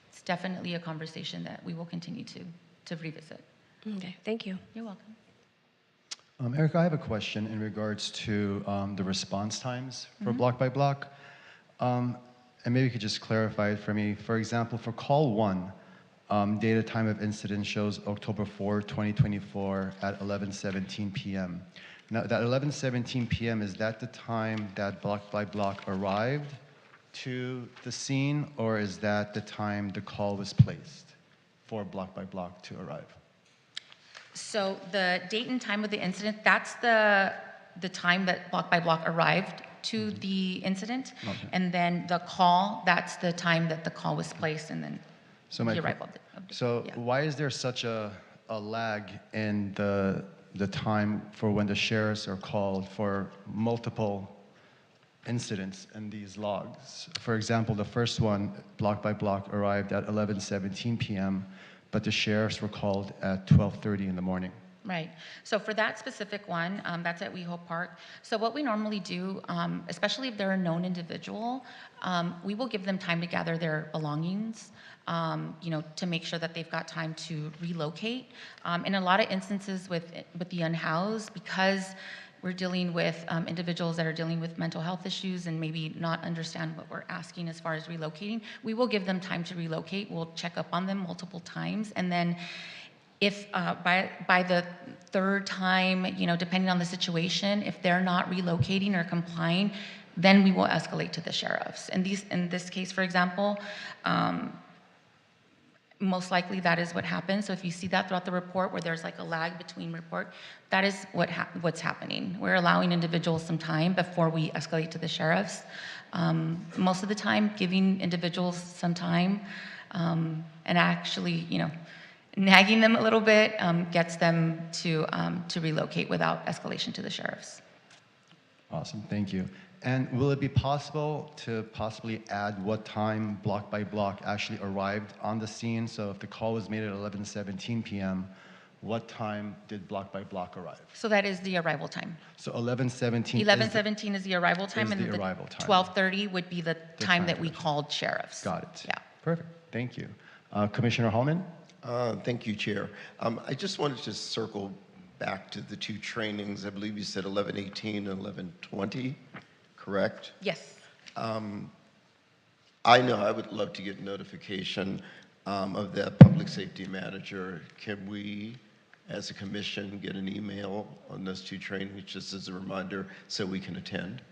it's definitely a conversation that we will continue to revisit. Okay, thank you. You're welcome. Erica, I have a question in regards to the response times for block by block. And maybe you could just clarify it for me. For example, for call 1, data time of incident shows October 4, 2024 at 11:17 p.m. Now, that 11:17 p.m., is that the time that block by block arrived to the scene, or is that the time the call was placed for block by block to arrive? So the date and time of the incident, that's the time that block by block arrived to the incident. Okay. And then the call, that's the time that the call was placed, and then So the arrival of the So yeah. why is there such a lag in the time for when the sheriffs are called for multiple incidents in these logs? For example, the first one, block by block, arrived at 11:17 p.m., but the sheriffs were called at 12:30 in the morning. Right. So for that specific one, that's at WeHo Park. So what we normally do, especially if they're a known individual, we will give them time to gather their belongings, to make sure that they've got time to relocate. In a lot of instances with the unhoused, because we're dealing with individuals that are dealing with mental health issues and maybe not understand what we're asking as far as relocating, we will give them time to relocate. We'll check up on them multiple times, and then if by the third time, depending on the situation, if they're not relocating or complying, then we will escalate to the sheriffs. In this case, for example, most likely that is what happens. So if you see that throughout the report where there's like a lag between report, that is what's happening. We're allowing individuals some time before we escalate to the sheriffs. Most of the time, giving individuals some time and actually, nagging them a little bit gets them to relocate without escalation to the sheriffs. Awesome, thank you. And will it be possible to possibly add what time block by block actually arrived on the scene? So if the call was made at 11:17 p.m., what time did block by block arrive? So that is the arrival time. So 11:17. 11:17 is the arrival time, is and the arrival time. 12:30 would be the time that we called sheriffs. Got it. Yeah. Perfect. Thank you. Commissioner Hallman? Thank you, Chair. I just wanted to circle back to the two trainings. I believe you said 11:18 and 11:20, correct? Yes. I know I would love to get notification of that public safety manager. Can we, as a commission, get an email on those two trainings just as a reminder so we can attend?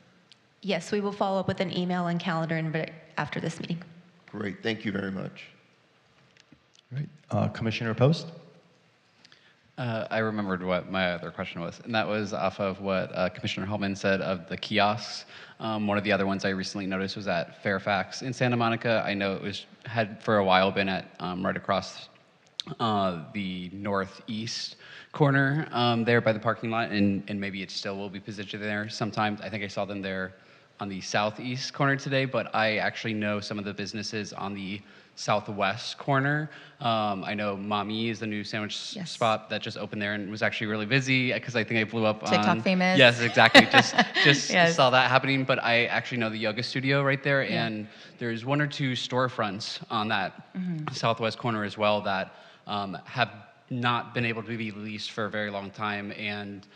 Yes, we will follow up with an email and calendar invite after this meeting. Great. Thank you very much. Right. Commissioner Post? I remembered what my other question was, and that was off of what Commissioner Hellman said of the kiosks. One of the other ones I recently noticed was at Fairfax in Santa Monica. I know it had for a while been at right across the northeast corner there by the parking lot, and maybe it still will be positioned there sometimes. I think I saw them there on the southeast corner today, but I actually know some of the businesses on the southwest corner. I know Mommy is the new sandwich spot that just opened there and was actually really busy because I think I blew up TikTok on famous. Yes, exactly. Just Yes. saw that happening, but I actually know the yoga studio right there, Yeah. and there's one or two storefronts on that southwest corner as well that have not been able to be leased for a very long time, and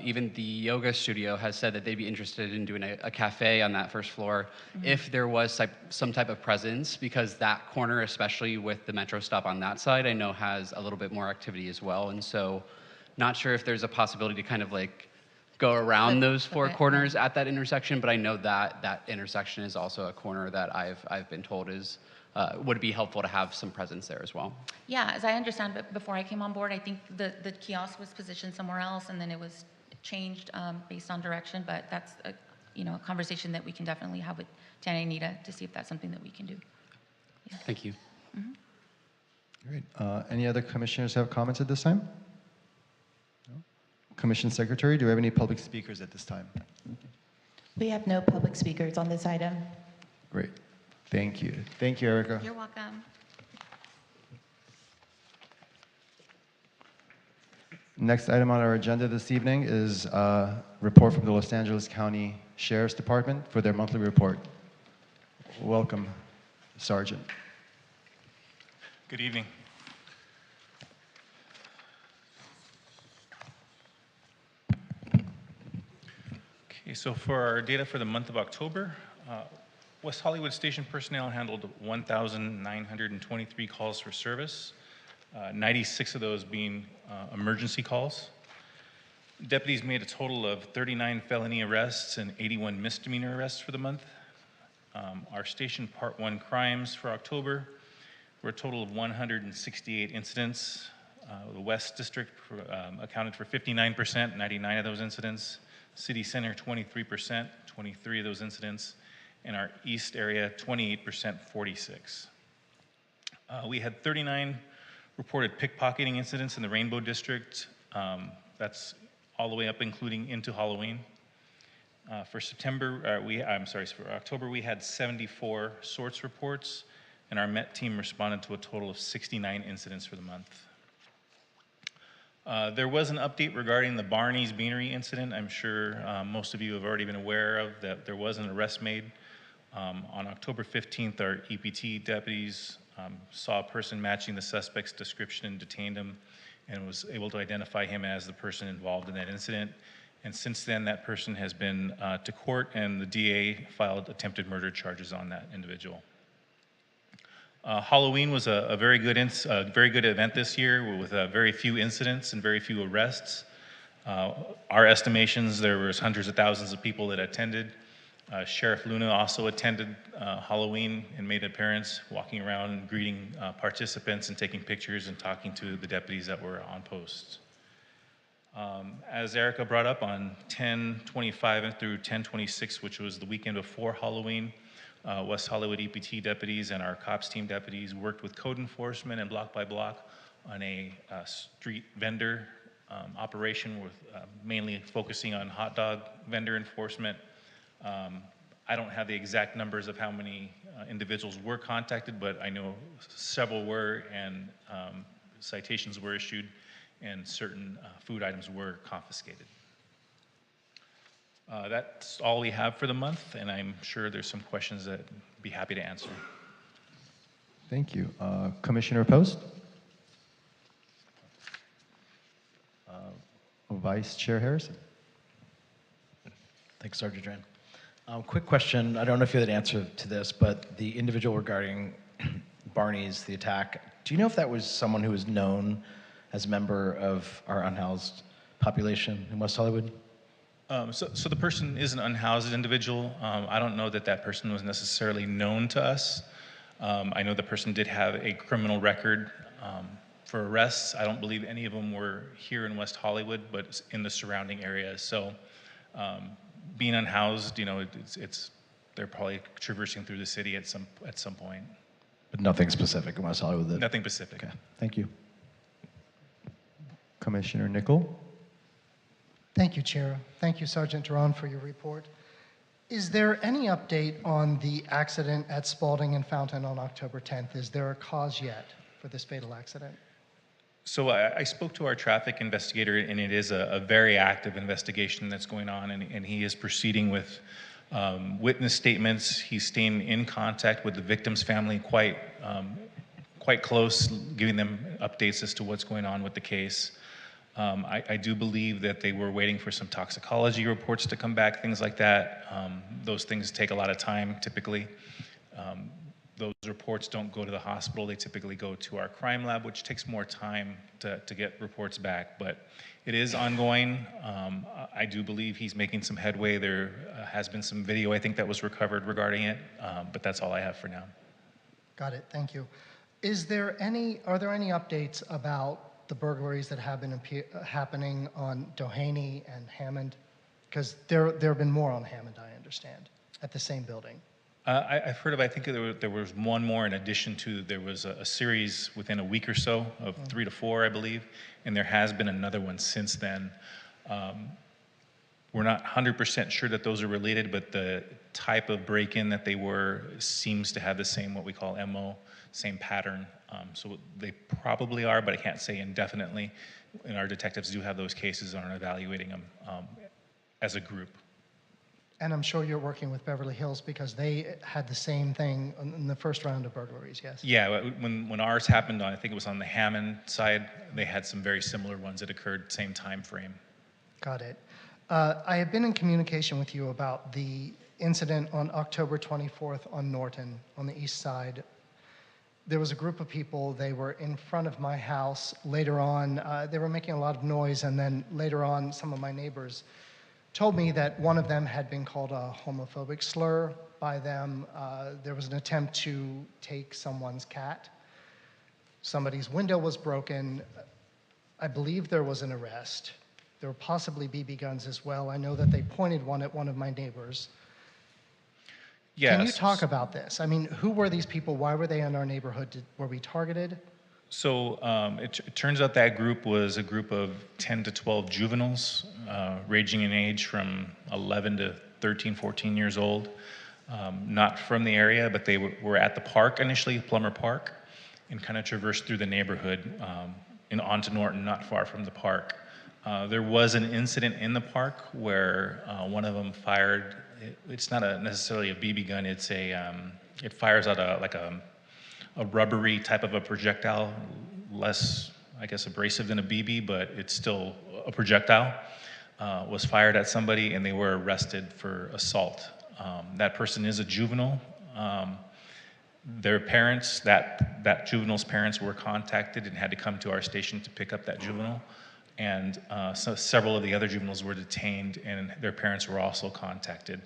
even the yoga studio has said that they'd be interested in doing a cafe on that first floor if there was some type of presence, because that corner, especially with the metro stop on that side, I know has a little bit more activity as well. And so not sure if there's a possibility to kind of like go around those four corners at that intersection, but I know that that intersection is also a corner that I've been told is would be helpful to have some presence there as well. Yeah, as I understand, but before I came on board, I think the kiosk was positioned somewhere else, and then it was changed based on direction. But that's a conversation that we can definitely have with Danny and Anita to see if that's something that we can do. Yeah. Thank you. Great. Any other commissioners have comments at this time? No? Commission Secretary, do we have any public speakers at this time? We have no public speakers on this item. Great. Thank you. Thank you, Erica. You're welcome. Next item on our agenda this evening is a report from the Los Angeles County Sheriff's Department for their monthly report. Welcome, Sergeant. Good evening. Okay, so for our data for the month of October, West Hollywood Station personnel handled 1,923 calls for service, 96 of those being emergency calls. Deputies made a total of 39 felony arrests and 81 misdemeanor arrests for the month. Our station Part 1 crimes for October were a total of 168 incidents. The West District accounted for 59%, 99 of those incidents. City Center, 23%, 23 of those incidents. And our East area, 28%, 46. We had 39 reported pickpocketing incidents in the Rainbow District. That's all the way up, including into Halloween. For October, we had 74 sorts reports, and our MET team responded to a total of 69 incidents for the month. There was an update regarding the Barney's Beanery incident. I'm sure most of you have already been aware of that there was an arrest made. On October 15th, our EPT deputies saw a person matching the suspect's description and detained him and was able to identify him as the person involved in that incident. And since then, that person has been to court, and the DA filed attempted murder charges on that individual. Halloween was a very good event this year with very few incidents and very few arrests. Our estimations, there was hundreds of thousands of people that attended. Sheriff Luna also attended Halloween and made an appearance, walking around and greeting participants and taking pictures and talking to the deputies that were on post. As Erica brought up, on 10/25 through 10/26, which was the weekend before Halloween, West Hollywood EPT deputies and our COPS team deputies worked with code enforcement and block by block on a street vendor operation with mainly focusing on hot dog vendor enforcement. I don't have the exact numbers of how many individuals were contacted, but I know several were, and citations were issued, and certain food items were confiscated. That's all we have for the month, and I'm sure there's some questions that I'd be happy to answer. Thank you. Commissioner Post? Vice Chair Harrison? Thanks, Sergeant Duran. Quick question. I don't know if you had an answer to this, but the individual regarding Barney's, the attack, do you know if that was someone who was known as a member of our unhoused population in West Hollywood? So the person is an unhoused individual. I don't know that that person was necessarily known to us. I know the person did have a criminal record for arrests. I don't believe any of them were here in West Hollywood, but in the surrounding areas. So being unhoused, you know, they're probably traversing through the city at some point. But nothing specific in West Hollywood? Nothing specific. Okay, thank you. Commissioner Nickel? Thank you, Chair. Thank you, Sergeant Duran, for your report. Is there any update on the accident at Spalding and Fountain on October 10th? Is there a cause yet for this fatal accident? So I spoke to our traffic investigator, and it is a very active investigation that's going on, and he is proceeding with witness statements. He's staying in contact with the victim's family quite close, giving them updates as to what's going on with the case. I do believe that they were waiting for some toxicology reports to come back, things like that. Those things take a lot of time, typically. Those reports don't go to the hospital. They typically go to our crime lab, which takes more time to get reports back. But it is ongoing. I do believe he's making some headway. There has been some video, I think, that was recovered regarding it. But that's all I have for now. Got it. Thank you. Are there any updates about the burglaries that have been happening on Doheny and Hammond? Because there have been more on Hammond, I understand, at the same building. I've heard of, I think there was one more in addition to, there was a series within a week or so of 3 to 4, I believe, and there has been another one since then. We're not 100% sure that those are related, but the type of break-in that they were seems to have the same, what we call MO, same pattern. So they probably are, but I can't say indefinitely. And our detectives do have those cases and are evaluating them as a group. And I'm sure you're working with Beverly Hills because they had the same thing in the first round of burglaries, yes? Yeah, when ours happened, I think it was on the Hammond side, they had some very similar ones that occurred same time frame. Got it. I have been in communication with you about the incident on October 24th on Norton, on the east side. There was a group of people, they were in front of my house. Later on, they were making a lot of noise, and then later on, some of my neighbors told me that one of them had been called a homophobic slur by them. There was an attempt to take someone's cat. Somebody's window was broken. I believe there was an arrest. There were possibly BB guns as well. I know that they pointed one at one of my neighbors. Yes. Can you talk about this? I mean, who were these people? Why were they in our neighborhood? Were we targeted? So it turns out that group was a group of 10 to 12 juveniles, ranging in age from 11 to 13, 14 years old. Not from the area, but they were at the park initially, Plummer Park, and kind of traversed through the neighborhood and onto Norton, not far from the park. There was an incident in the park where one of them fired. It's not necessarily a BB gun. It's it fires out a rubbery type of a projectile, less, I guess, abrasive than a BB, but it's still a projectile. Was fired at somebody, and they were arrested for assault. That person is a juvenile. Their parents, that juvenile's parents, were contacted and had to come to our station to pick up that juvenile. And so several of the other juveniles were detained, and their parents were also contacted.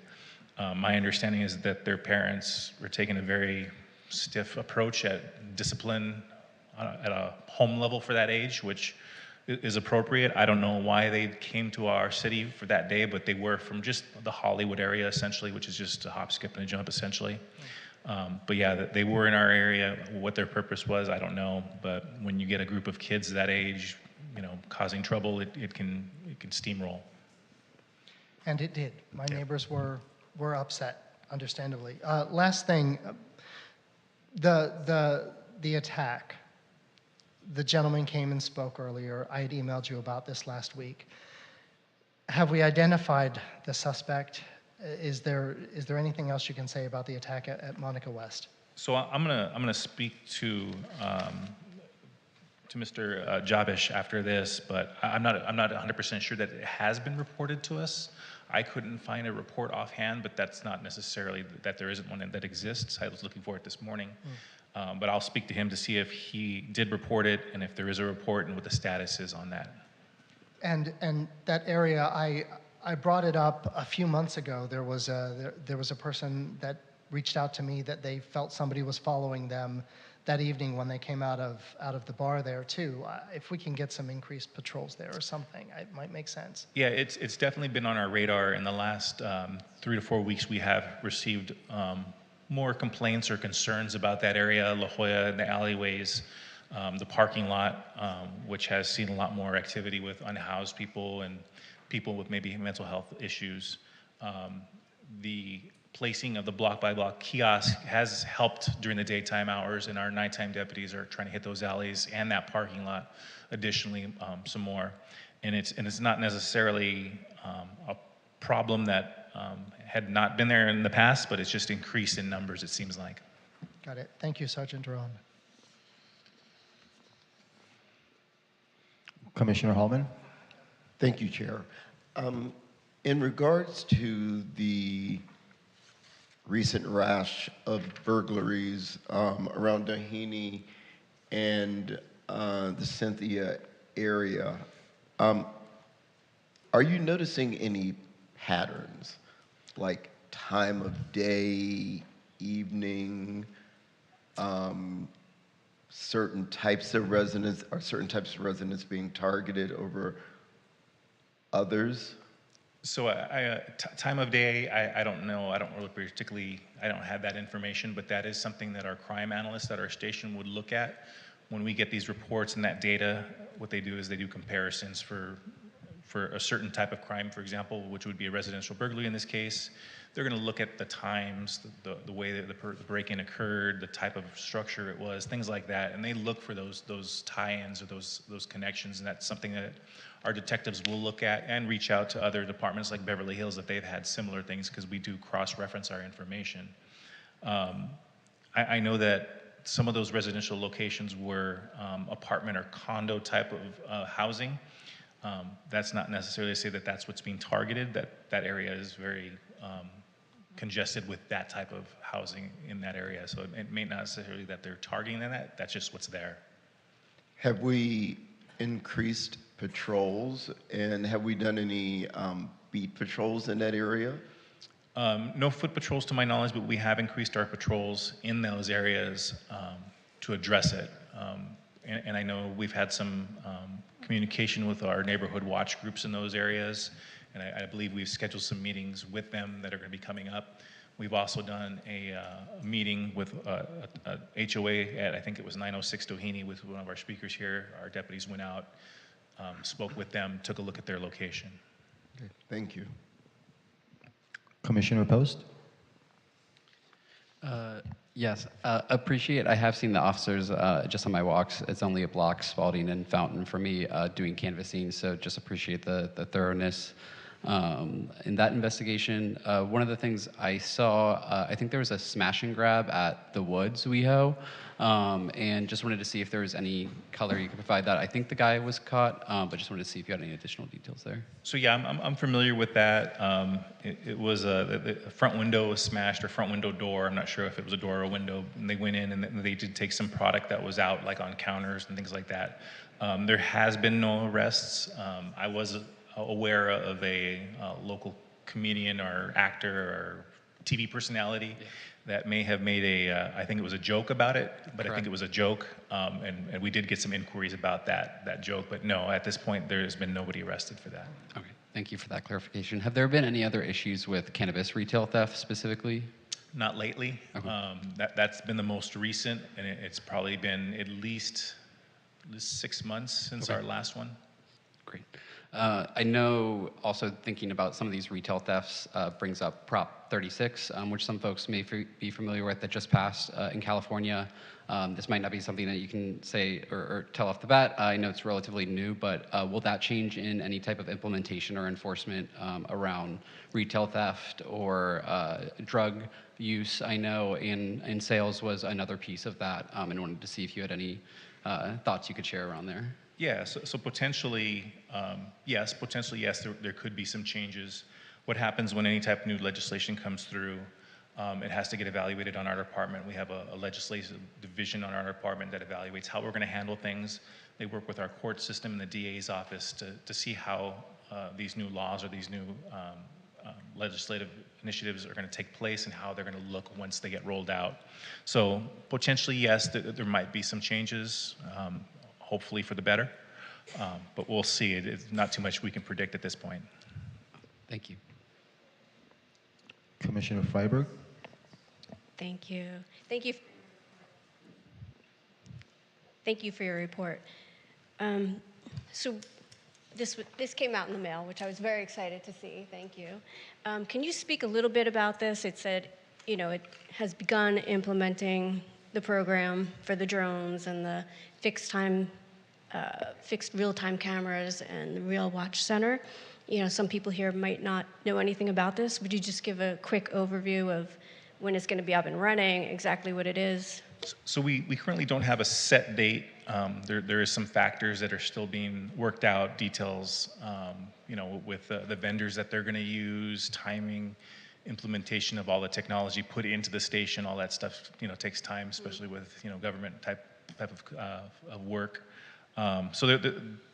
My understanding is that their parents were taking a very stiff approach at discipline at a home level for that age, which is appropriate. I don't know why they came to our city for that day, but they were from just the Hollywood area, essentially, which is just a hop, skip, and a jump, essentially. But yeah, they were in our area. What their purpose was, I don't know. But when you get a group of kids that age, causing trouble, it can steamroll. And it did. My neighbors were upset, understandably. Last thing, the attack. The gentleman came and spoke earlier. I had emailed you about this last week. Have we identified the suspect? Is there anything else you can say about the attack at Monica West? So I'm gonna speak to Mr. Jabish after this, but I'm not 100% sure that it has been reported to us. I couldn't find a report offhand, but that's not necessarily that there isn't one that exists. I was looking for it this morning. But I'll speak to him to see if he did report it and if there is a report and what the status is on that. And that area, I brought it up a few months ago. There was a person that reached out to me that they felt somebody was following them that evening when they came out of the bar there too. If we can get some increased patrols there or something, it might make sense. Yeah, it's definitely been on our radar. In the last 3 to 4 weeks, we have received more complaints or concerns about that area, La Jolla, the alleyways, the parking lot, which has seen a lot more activity with unhoused people and people with maybe mental health issues. The placing of the block-by-block kiosk has helped during the daytime hours, and our nighttime deputies are trying to hit those alleys and that parking lot additionally some more. And it's not necessarily a problem that had not been there in the past, but it's just increased in numbers, it seems like. Got it. Thank you, Sergeant Duran. Commissioner Hallman? Thank you, Chair. In regards to the recent rash of burglaries around Doheny and the Cynthia area, are you noticing any patterns, like time of day, evening, certain types of residents, are certain types of residents being targeted over others? So time of day, I don't know. I don't really particularly, I don't have that information, but that is something that our crime analysts at our station would look at. When we get these reports and that data, what they do is they do comparisons for for a certain type of crime, for example, which would be a residential burglary in this case, they're going to look at the times, the way that the break-in occurred, the type of structure it was, things like that, and they look for those tie-ins or those connections, and that's something that our detectives will look at and reach out to other departments like Beverly Hills if they've had similar things, because we do cross-reference our information. I know that some of those residential locations were apartment or condo type of housing. That's not necessarily to say that that's what's being targeted, that area is very congested with that type of housing in that area. So it may not necessarily that they're targeting that, that's just what's there. Have we increased patrols, and have we done any beat patrols in that area? No foot patrols to my knowledge, but we have increased our patrols in those areas to address it. And I know we've had some communication with our neighborhood watch groups in those areas, and I believe we've scheduled some meetings with them that are going to be coming up. We've also done a meeting with a HOA at, I think it was 906 Doheny, with one of our speakers here. Our deputies went out, spoke with them, took a look at their location. Okay, thank you. Commissioner Post? Yes, appreciate. I have seen the officers just on my walks. It's only a block, Spalding and Fountain for me, doing canvassing. So just appreciate the thoroughness in that investigation. One of the things I saw, I think there was a smash and grab at the Woods, WeHo, and just wanted to see if there was any color you could provide that. I think the guy was caught, but just wanted to see if you had any additional details there. So yeah, I'm familiar with that. It was the front window was smashed, or front window door. I'm not sure if it was a door or a window. And they went in and they did take some product that was out, like on counters and things like that. There has been no arrests. I was aware of a local comedian or actor or TV personality that may have made I think it was a joke about it, but I think it was a joke, and we did get some inquiries about that joke, but no, at this point, there has been nobody arrested for that. Okay, thank you for that clarification. Have there been any other issues with cannabis retail theft specifically? Not lately. Okay. That's been the most recent, and it's probably been at least 6 months since our last one. Great. I know also thinking about some of these retail thefts brings up Prop 36, which some folks may be familiar with, that just passed in California. This might not be something that you can say or tell off the bat. I know it's relatively new, but will that change in any type of implementation or enforcement around retail theft or drug use? I know in sales was another piece of that, and wanted to see if you had any thoughts you could share around there. Yeah, so potentially, yes, there could be some changes. What happens when any type of new legislation comes through, it has to get evaluated on our department. We have a legislative division on our department that evaluates how we're going to handle things. They work with our court system and the DA's office to see how these new laws or these new legislative initiatives are going to take place and how they're going to look once they get rolled out. So potentially, yes, there might be some changes. Hopefully for the better, but we'll see. It's not too much we can predict at this point. Thank you. Commissioner Freiberg? Thank you. Thank you. Thank you for your report. So this came out in the mail, which I was very excited to see. Thank you. Can you speak a little bit about this? It said, it has begun implementing the program for the drones and the fixed real-time cameras and the Real Watch Center. Some people here might not know anything about this. Would you just give a quick overview of when it's going to be up and running, exactly what it is? So we currently don't have a set date. There is some factors that are still being worked out, details, with the vendors that they're going to use, timing, implementation of all the technology put into the station. All that stuff, takes time, especially with government type of work. So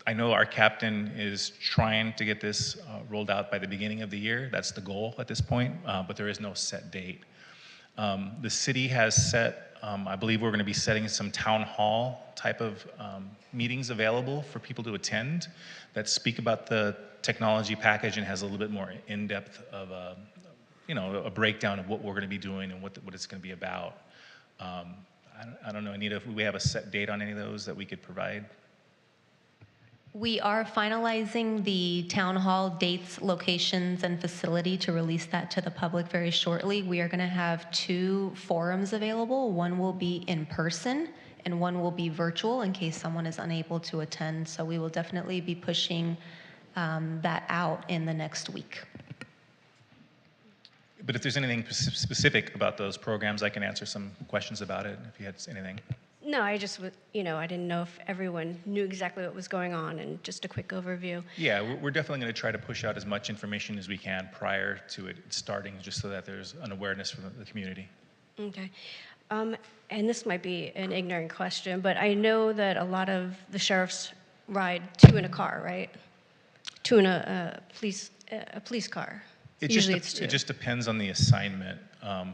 I know our captain is trying to get this rolled out by the beginning of the year. That's the goal at this point, but there is no set date. The city has set, I believe we're going to be setting some town hall type of meetings available for people to attend that speak about the technology package and has a little bit more in-depth of a breakdown of what we're going to be doing and what it's going to be about. I don't know, Anita, if we have a set date on any of those that we could provide. We are finalizing the town hall dates, locations, and facility to release that to the public very shortly. We are going to have 2 forums available. One will be in person and one will be virtual in case someone is unable to attend. So we will definitely be pushing that out in the next week. But if there's anything specific about those programs, I can answer some questions about it if you had anything. No, I just, I didn't know if everyone knew exactly what was going on, and just a quick overview. Yeah, we're definitely going to try to push out as much information as we can prior to it starting, just so that there's an awareness from the community. Okay. And this might be an ignorant question, but I know that a lot of the sheriffs ride 2 in a car, right? 2 in a police car. Usually it's 2. It just depends on the assignment.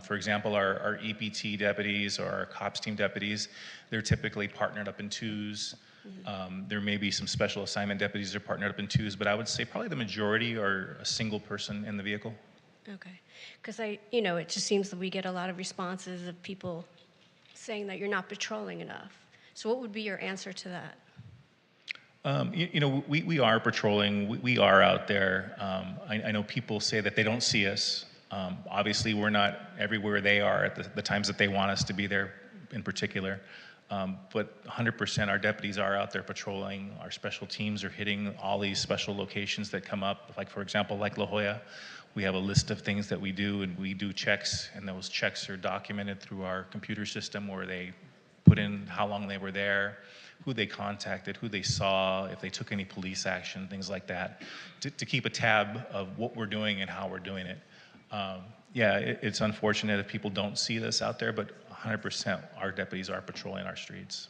For example, our EPT deputies or our COPS team deputies, they're typically partnered up in 2s. There may be some special assignment deputies that are partnered up in 2s, but I would say probably the majority are a single person in the vehicle. Okay. Because it just seems that we get a lot of responses of people saying that you're not patrolling enough. So what would be your answer to that? We are patrolling. We are out there. I know people say that they don't see us. Obviously, we're not everywhere they are at the times that they want us to be there in particular. But 100% our deputies are out there patrolling. Our special teams are hitting all these special locations that come up. Like, for example, like La Jolla, we have a list of things that we do, and we do checks, and those checks are documented through our computer system where they put in how long they were there, who they contacted, who they saw, if they took any police action, things like that, to keep a tab of what we're doing and how we're doing it. It's unfortunate if people don't see this out there, but 100% our deputies are patrolling our streets.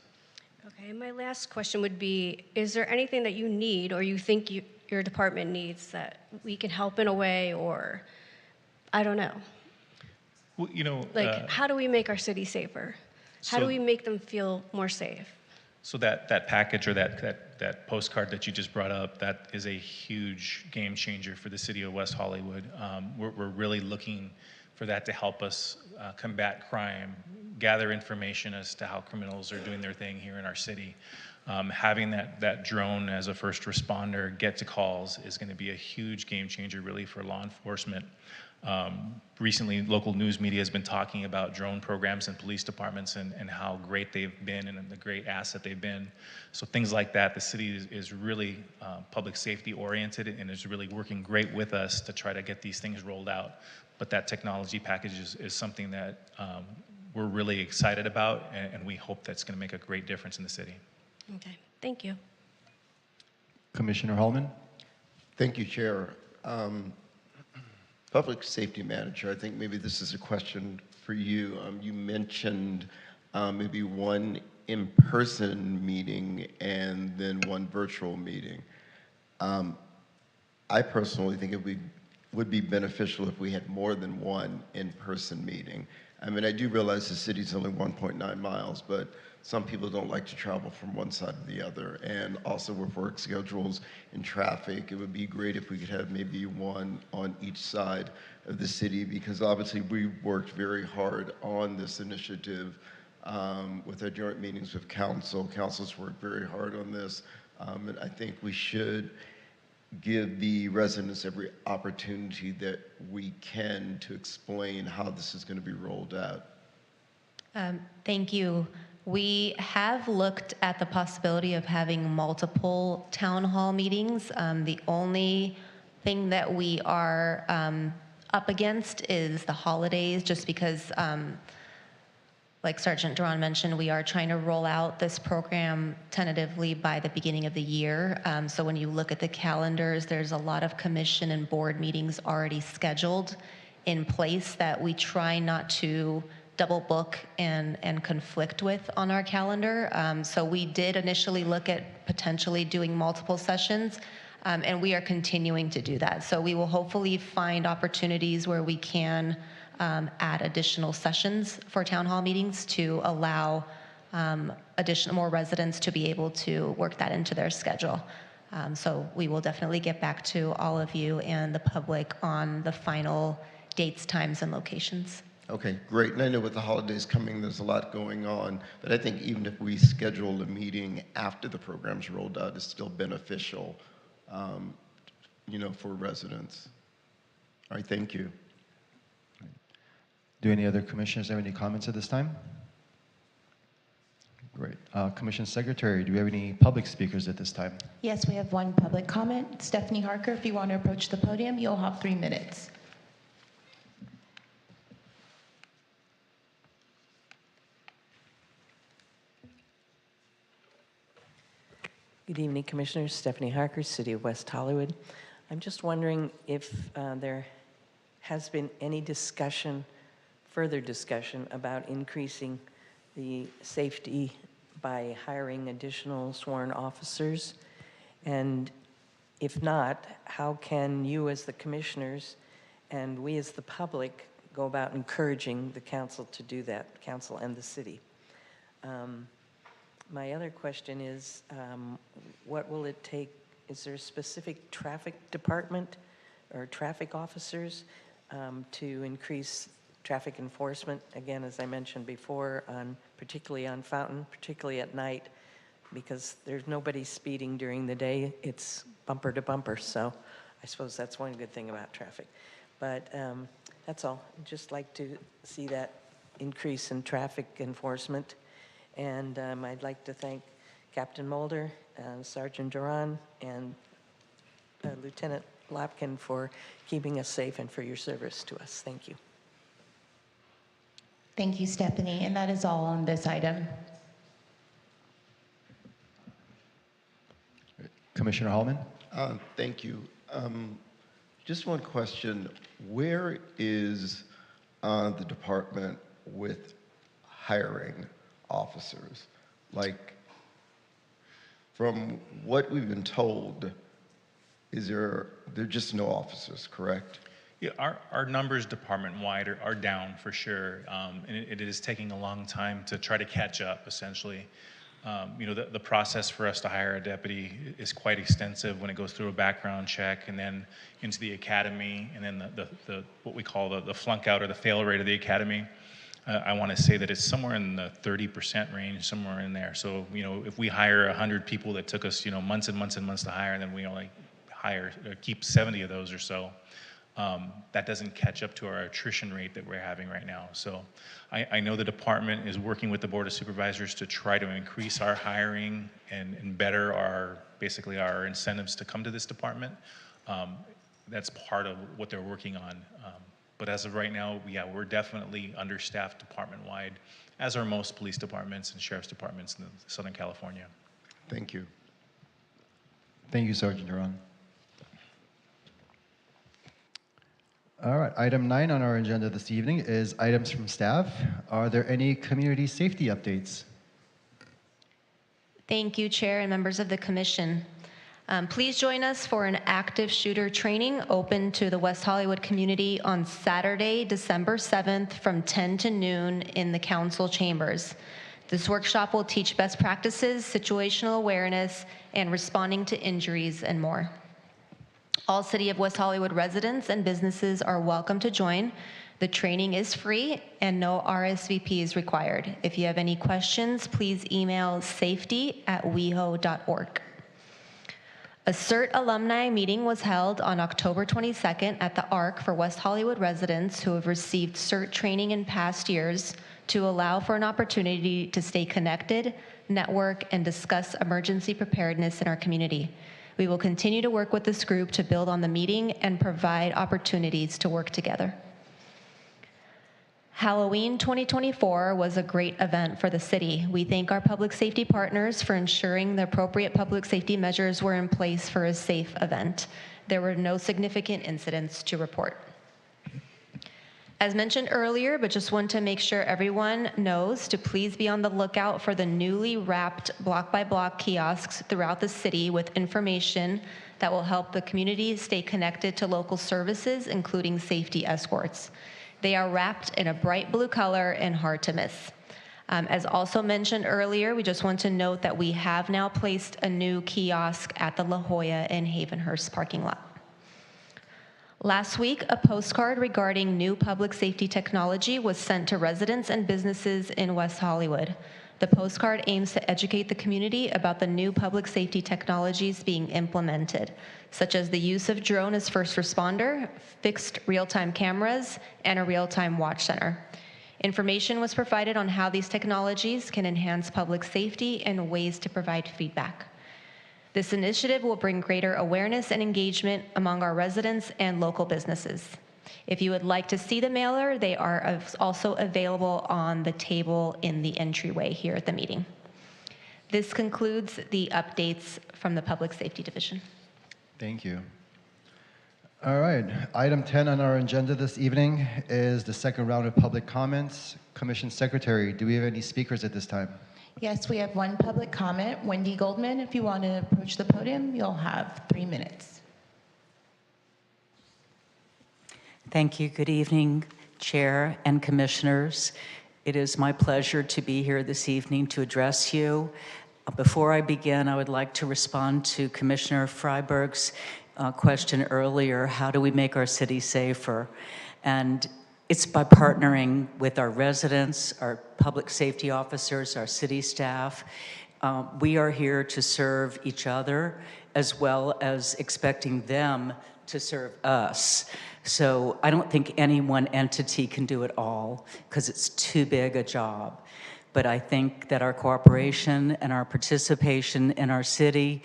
Okay, and my last question would be, is there anything that you need or you think your department needs that we can help in a way, or I don't know? Well, how do we make our city safer? How do we make them feel more safe? So that package or that postcard that you just brought up, that is a huge game changer for the city of West Hollywood. We're really looking for that to help us combat crime, gather information as to how criminals are doing their thing here in our city. Having that drone as a first responder get to calls is going to be a huge game changer really for law enforcement. Recently, local news media has been talking about drone programs in police departments and how great they've been and the great asset they've been. So things like that, the city is really public safety oriented and is really working great with us to try to get these things rolled out. But that technology package is something that we're really excited about, and we hope that's going to make a great difference in the city. Okay, thank you. Commissioner Hallman? Thank you, Chair. Public Safety Manager, I think maybe this is a question for you. You mentioned maybe one in-person meeting and then one virtual meeting. I personally think it would be beneficial if we had more than one in-person meeting. I mean, I do realize the city's only 1.9 miles, but some people don't like to travel from one side to the other. And also with work schedules and traffic, it would be great if we could have maybe one on each side of the city, because obviously we worked very hard on this initiative with our joint meetings with council. Council's worked very hard on this. And I think we should give the residents every opportunity that we can to explain how this is going to be rolled out. Thank you. We have looked at the possibility of having multiple town hall meetings. The only thing that we are up against is the holidays, just because, like Sergeant Duran mentioned, we are trying to roll out this program tentatively by the beginning of the year. So when you look at the calendars, there's a lot of commission and board meetings already scheduled in place that we try not to double book and conflict with on our calendar. So we did initially look at potentially doing multiple sessions, and we are continuing to do that. So we will hopefully find opportunities where we can add additional sessions for town hall meetings to allow more residents to be able to work that into their schedule. So we will definitely get back to all of you and the public on the final dates, times, and locations. Okay, great. And I know with the holidays coming, there's a lot going on, but I think even if we schedule a meeting after the program's rolled out, it's still beneficial, for residents. All right, thank you. Do any other commissioners have any comments at this time? Great. Commission Secretary, do we have any public speakers at this time? Yes, we have one public comment. Stephanie Harker, if you want to approach the podium, you'll have 3 minutes. Good evening, Commissioners. Stephanie Harker, City of West Hollywood. I'm just wondering if there has been any further discussion about increasing the safety by hiring additional sworn officers. And if not, how can you as the commissioners and we as the public go about encouraging the council to do that, council and the city? My other question is, what will it take? Is there a specific traffic department or traffic officers to increase traffic enforcement? Again, as I mentioned before, particularly on Fountain, particularly at night, because there's nobody speeding during the day. It's bumper to bumper, so I suppose that's one good thing about traffic. But that's all. I'd just like to see that increase in traffic enforcement. And I'd like to thank Captain Mulder, Sergeant Duran, and Lieutenant Lapkin for keeping us safe and for your service to us. Thank you. Thank you, Stephanie. And that is all on this item. Commissioner Hallman? Thank you. Just one question. Where is the department with hiring officers? Like, from what we've been told, there are just no officers, correct? Yeah, our numbers department-wide are down for sure, and it is taking a long time to try to catch up, essentially. The process for us to hire a deputy is quite extensive when it goes through a background check and then into the academy, and then the what we call the flunk out or the fail rate of the academy. I want to say that it's somewhere in the 30% range, somewhere in there. So, if we hire 100 people that took us, months and months and months to hire, and then we only keep 70 of those or so, that doesn't catch up to our attrition rate that we're having right now. So I know the department is working with the Board of Supervisors to try to increase our hiring and better basically our incentives to come to this department. That's part of what they're working on. But as of right now, we're definitely understaffed department-wide, as are most police departments and sheriff's departments in Southern California. Thank you. Thank you, Sergeant Duran. All right, item 9 on our agenda this evening is items from staff. Are there any community safety updates? Thank you, Chair and members of the Commission. Please join us for an active shooter training open to the West Hollywood community on Saturday, December 7th from 10 to noon in the council chambers. This workshop will teach best practices, situational awareness, and responding to injuries and more. All City of West Hollywood residents and businesses are welcome to join. The training is free and no RSVP is required. If you have any questions, please email safety@weho.org. A CERT alumni meeting was held on October 22nd at the ARC for West Hollywood residents who have received CERT training in past years to allow for an opportunity to stay connected, network, and discuss emergency preparedness in our community. We will continue to work with this group to build on the meeting and provide opportunities to work together. Halloween 2024 was a great event for the city. We thank our public safety partners for ensuring the appropriate public safety measures were in place for a safe event. There were no significant incidents to report. As mentioned earlier, but just want to make sure everyone knows to please be on the lookout for the newly wrapped block-by-block kiosks throughout the city with information that will help the community stay connected to local services, including safety escorts. They are wrapped in a bright blue color and hard to miss. As also mentioned earlier, we just want to note that we have now placed a new kiosk at the La Jolla and Havenhurst parking lot. Last week, a postcard regarding new public safety technology was sent to residents and businesses in West Hollywood. The postcard aims to educate the community about the new public safety technologies being implemented, such as the use of drone as first responder, fixed real-time cameras, and a real-time watch center. Information was provided on how these technologies can enhance public safety and ways to provide feedback. This initiative will bring greater awareness and engagement among our residents and local businesses. If you would like to see the mailer, they are also available on the table in the entryway here at the meeting. This concludes the updates from the Public Safety Division. Thank you. All right, item 10 on our agenda this evening is the second round of public comments. Commission Secretary, do we have any speakers at this time? Yes, we have one public comment. Wendy Goldman, if you want to approach the podium, you'll have 3 minutes. Thank you. Good evening, Chair and Commissioners. It is my pleasure to be here this evening to address you. Before I begin, I would like to respond to Commissioner Freiberg's question earlier, how do we make our city safer? And it's by partnering with our residents, our public safety officers, our city staff. We are here to serve each other as well as expecting them to serve us. So I don't think any one entity can do it all because it's too big a job. But I think that our cooperation and our participation in our city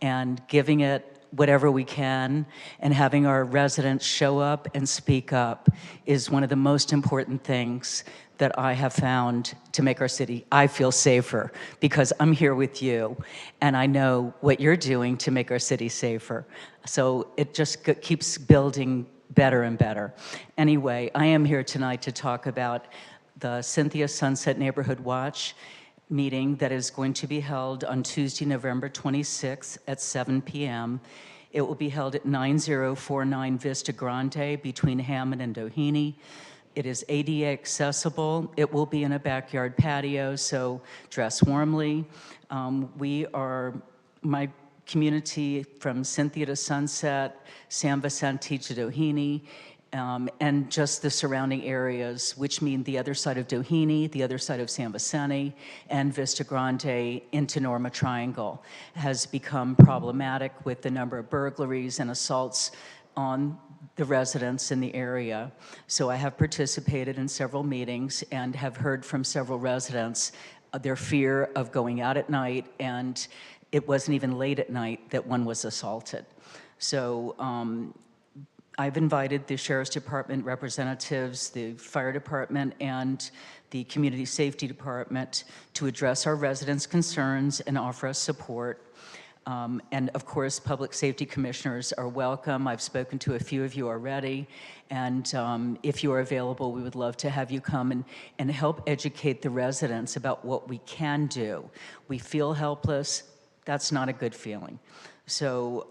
and giving it whatever we can and having our residents show up and speak up is one of the most important things that I have found to make our city, I feel safer because I'm here with you and I know what you're doing to make our city safer. So it just keeps building better and better. Anyway, I am here tonight to talk about the Cynthia Sunset Neighborhood Watch meeting that is going to be held on Tuesday, November 26th at 7 p.m. It will be held at 9049 Vista Grande between Hammond and Doheny. It is ADA accessible. It will be in a backyard patio, so dress warmly. We are, my community from Cynthia to Sunset, San Vicente to Doheny, and just the surrounding areas, which mean the other side of Doheny, the other side of San Vicente, and Vista Grande into Norma Triangle, has become problematic with the number of burglaries and assaults on the residents in the area. So I have participated in several meetings and have heard from several residents their fear of going out at night, and it wasn't even late at night that one was assaulted. So I've invited the Sheriff's Department representatives, the Fire Department, and the Community Safety Department to address our residents' concerns and offer us support. And of course, public safety commissioners are welcome. I've spoken to a few of you already, and if you are available, we would love to have you come and help educate the residents about what we can do. We feel helpless. That's not a good feeling. So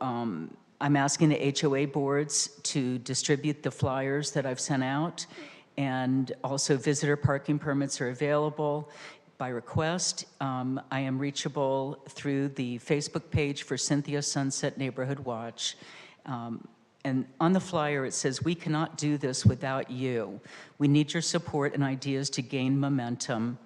I'm asking the HOA boards to distribute the flyers that I've sent out, and also visitor parking permits are available by request. I am reachable through the Facebook page for Cynthia Sunset Neighborhood Watch. And on the flyer, it says, "We cannot do this without you. We need your support and ideas to gain momentum."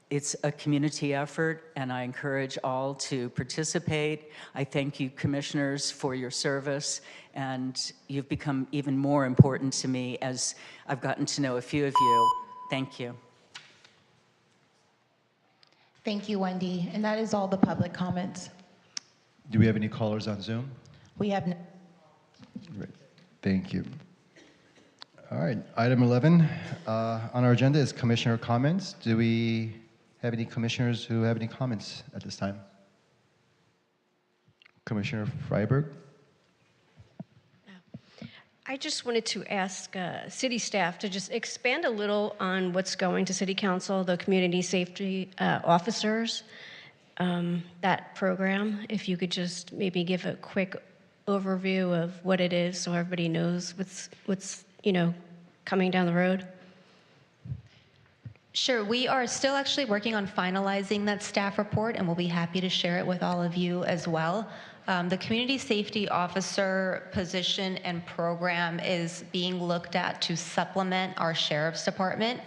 It's a community effort, and I encourage all to participate. I thank you, commissioners, for your service, and you've become even more important to me as I've gotten to know a few of you. Thank you. Thank you, Wendy. And that is all the public comments. Do we have any callers on Zoom? We have no. Great. Thank you. All right, item 11 on our agenda is commissioner comments. Do we have any commissioners who have any comments at this time? Commissioner Freiberg? I just wanted to ask city staff to just expand a little on what's going to City Council, the community safety officers, that program. If you could just maybe give a quick overview of what it is so everybody knows what's coming down the road. Sure, we are still actually working on finalizing that staff report, and we'll be happy to share it with all of you as well. The community safety officer position and program is being looked at to supplement our sheriff's department.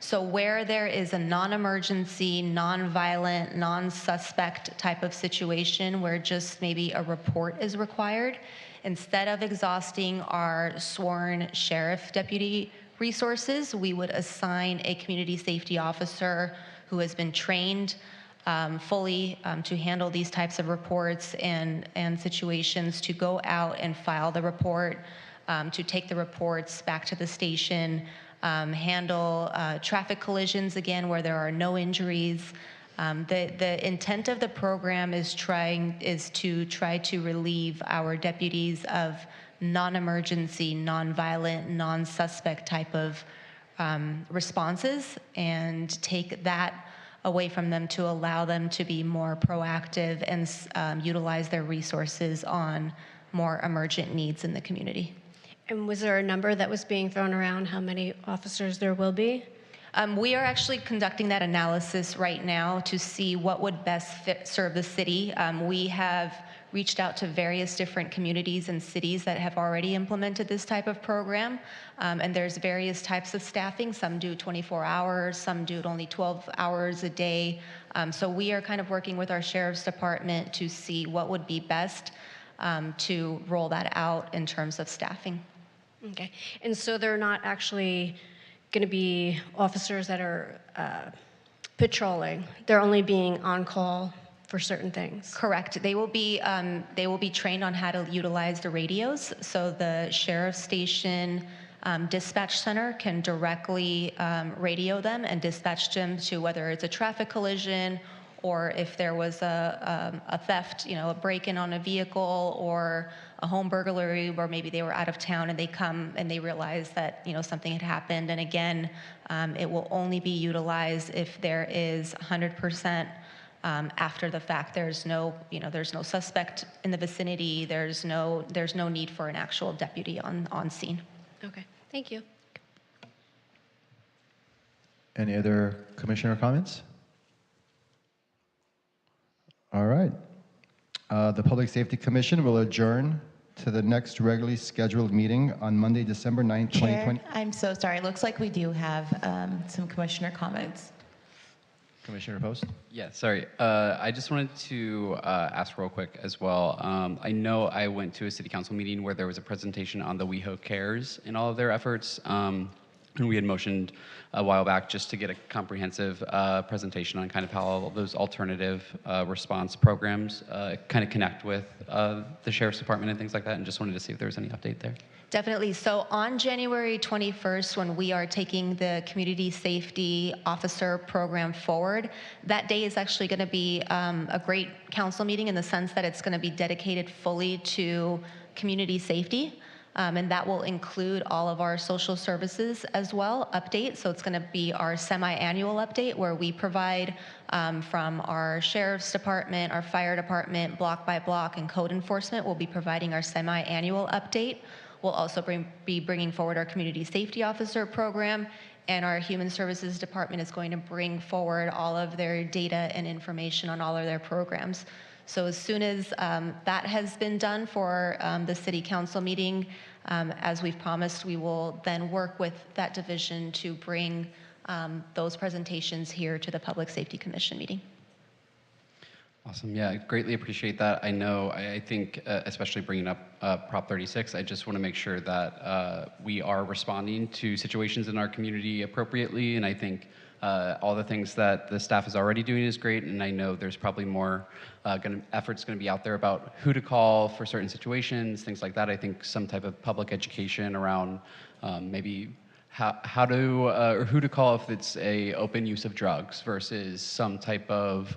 So where there is a non-emergency, non-violent, non-suspect type of situation where just maybe a report is required, instead of exhausting our sworn sheriff deputy resources, we would assign a community safety officer who has been trained fully to handle these types of reports and situations, to go out and file the report, to take the reports back to the station, handle traffic collisions again where there are no injuries. The intent of the program is to try to relieve our deputies of non-emergency, non-violent, non-suspect type of responses and take that away from them to allow them to be more proactive and utilize their resources on more emergent needs in the community. And was there a number that was being thrown around, how many officers there will be? We are actually conducting that analysis right now to see what would best serve the city. We have reached out to various different communities and cities that have already implemented this type of program. And there's various types of staffing. Some do 24 hours, some do only 12 hours a day. So we are kind of working with our sheriff's department to see what would be best to roll that out in terms of staffing. Okay. And so they're not actually going to be officers that are patrolling. They're only being on call for certain things. Correct. They will be trained on how to utilize the radios. So the sheriff's station dispatch center can directly radio them and dispatch them to whether it's a traffic collision or if there was a theft, a break-in on a vehicle or a home burglary where maybe they were out of town and they come and they realize that something had happened. And again, it will only be utilized if there is 100% after the fact. There's no suspect in the vicinity. There's no need for an actual deputy on scene. Okay. Thank you. Any other commissioner comments? All right. The Public Safety Commission will adjourn to the next regularly scheduled meeting on Monday, December 9th, 2020. Chair, I'm so sorry. It looks like we do have some commissioner comments. Commissioner Post? Yeah, sorry. I just wanted to ask real quick as well. I know I went to a city council meeting where there was a presentation on the WeHo Cares and all of their efforts. And we had motioned a while back just to get a comprehensive presentation on kind of how all those alternative response programs kind of connect with the Sheriff's Department and things like that, and just wanted to see if there was any update there. Definitely. So on January 21st, when we are taking the Community Safety Officer program forward, that day is actually going to be a great council meeting in the sense that it's going to be dedicated fully to community safety. And that will include all of our social services as well, updates. So it's going to be our semi-annual update where we provide from our sheriff's department, our fire department, block by block, and code enforcement. We'll be providing our semi-annual update. We'll also be bringing forward our community safety officer program, and our human services department is going to bring forward all of their data and information on all of their programs. So as soon as that has been done for the city council meeting, as we've promised, we will then work with that division to bring those presentations here to the Public Safety Commission meeting. Awesome. Yeah, I greatly appreciate that. I know, I think, especially bringing up Prop 36, I just want to make sure that we are responding to situations in our community appropriately. And I think all the things that the staff is already doing is great. And I know there's probably more efforts going to be out there about who to call for certain situations, things like that. I think some type of public education around maybe how to or who to call if it's a open use of drugs versus some type of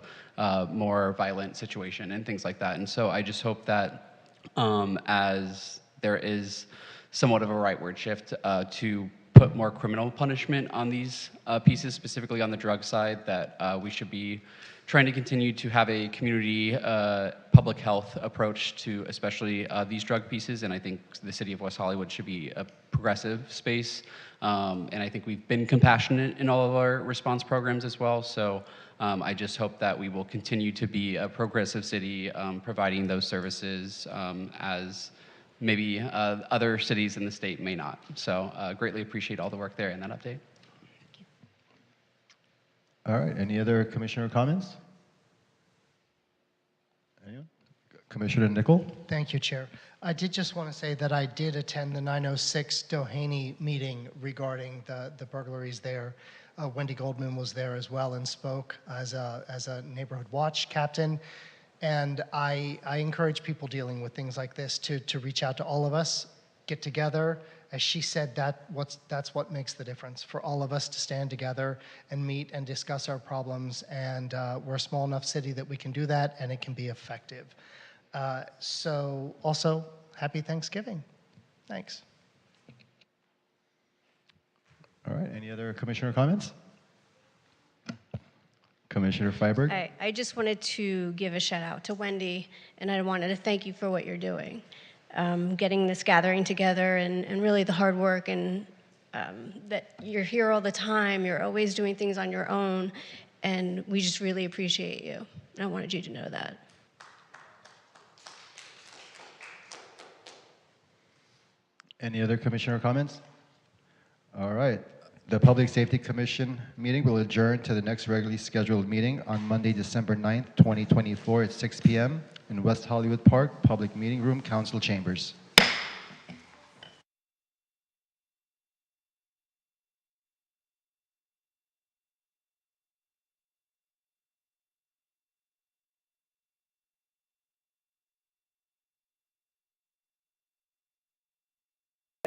more violent situation and things like that. And so I just hope that as there is somewhat of a rightward shift to put more criminal punishment on these pieces, specifically on the drug side, that we should be trying to continue to have a community public health approach to especially these drug pieces. And I think the city of West Hollywood should be a progressive space. And I think we've been compassionate in all of our response programs as well. So I just hope that we will continue to be a progressive city providing those services as maybe other cities in the state may not. So greatly appreciate all the work there and that update. All right, any other commissioner comments? Anyone? Commissioner Nickel? Thank you, Chair. I did just want to say that I did attend the 906 Doheny meeting regarding the burglaries there. Wendy Goldman was there as well and spoke as a neighborhood watch captain. And I encourage people dealing with things like this to reach out to all of us, get together. As she said, that's what makes the difference, for all of us to stand together and meet and discuss our problems. And we're a small enough city that we can do that, and it can be effective. So also, happy Thanksgiving. Thanks. All right, any other commissioner comments? Commissioner Freiberg? I just wanted to give a shout out to Wendy, and I wanted to thank you for what you're doing. Getting this gathering together and really the hard work, and that you're here all the time, you're always doing things on your own, and we just really appreciate you. And I wanted you to know that. Any other commissioner comments? All right. The Public Safety Commission meeting will adjourn to the next regularly scheduled meeting on Monday, December 9th, 2024 at 6 p.m. in West Hollywood Park, Public Meeting Room, Council Chambers.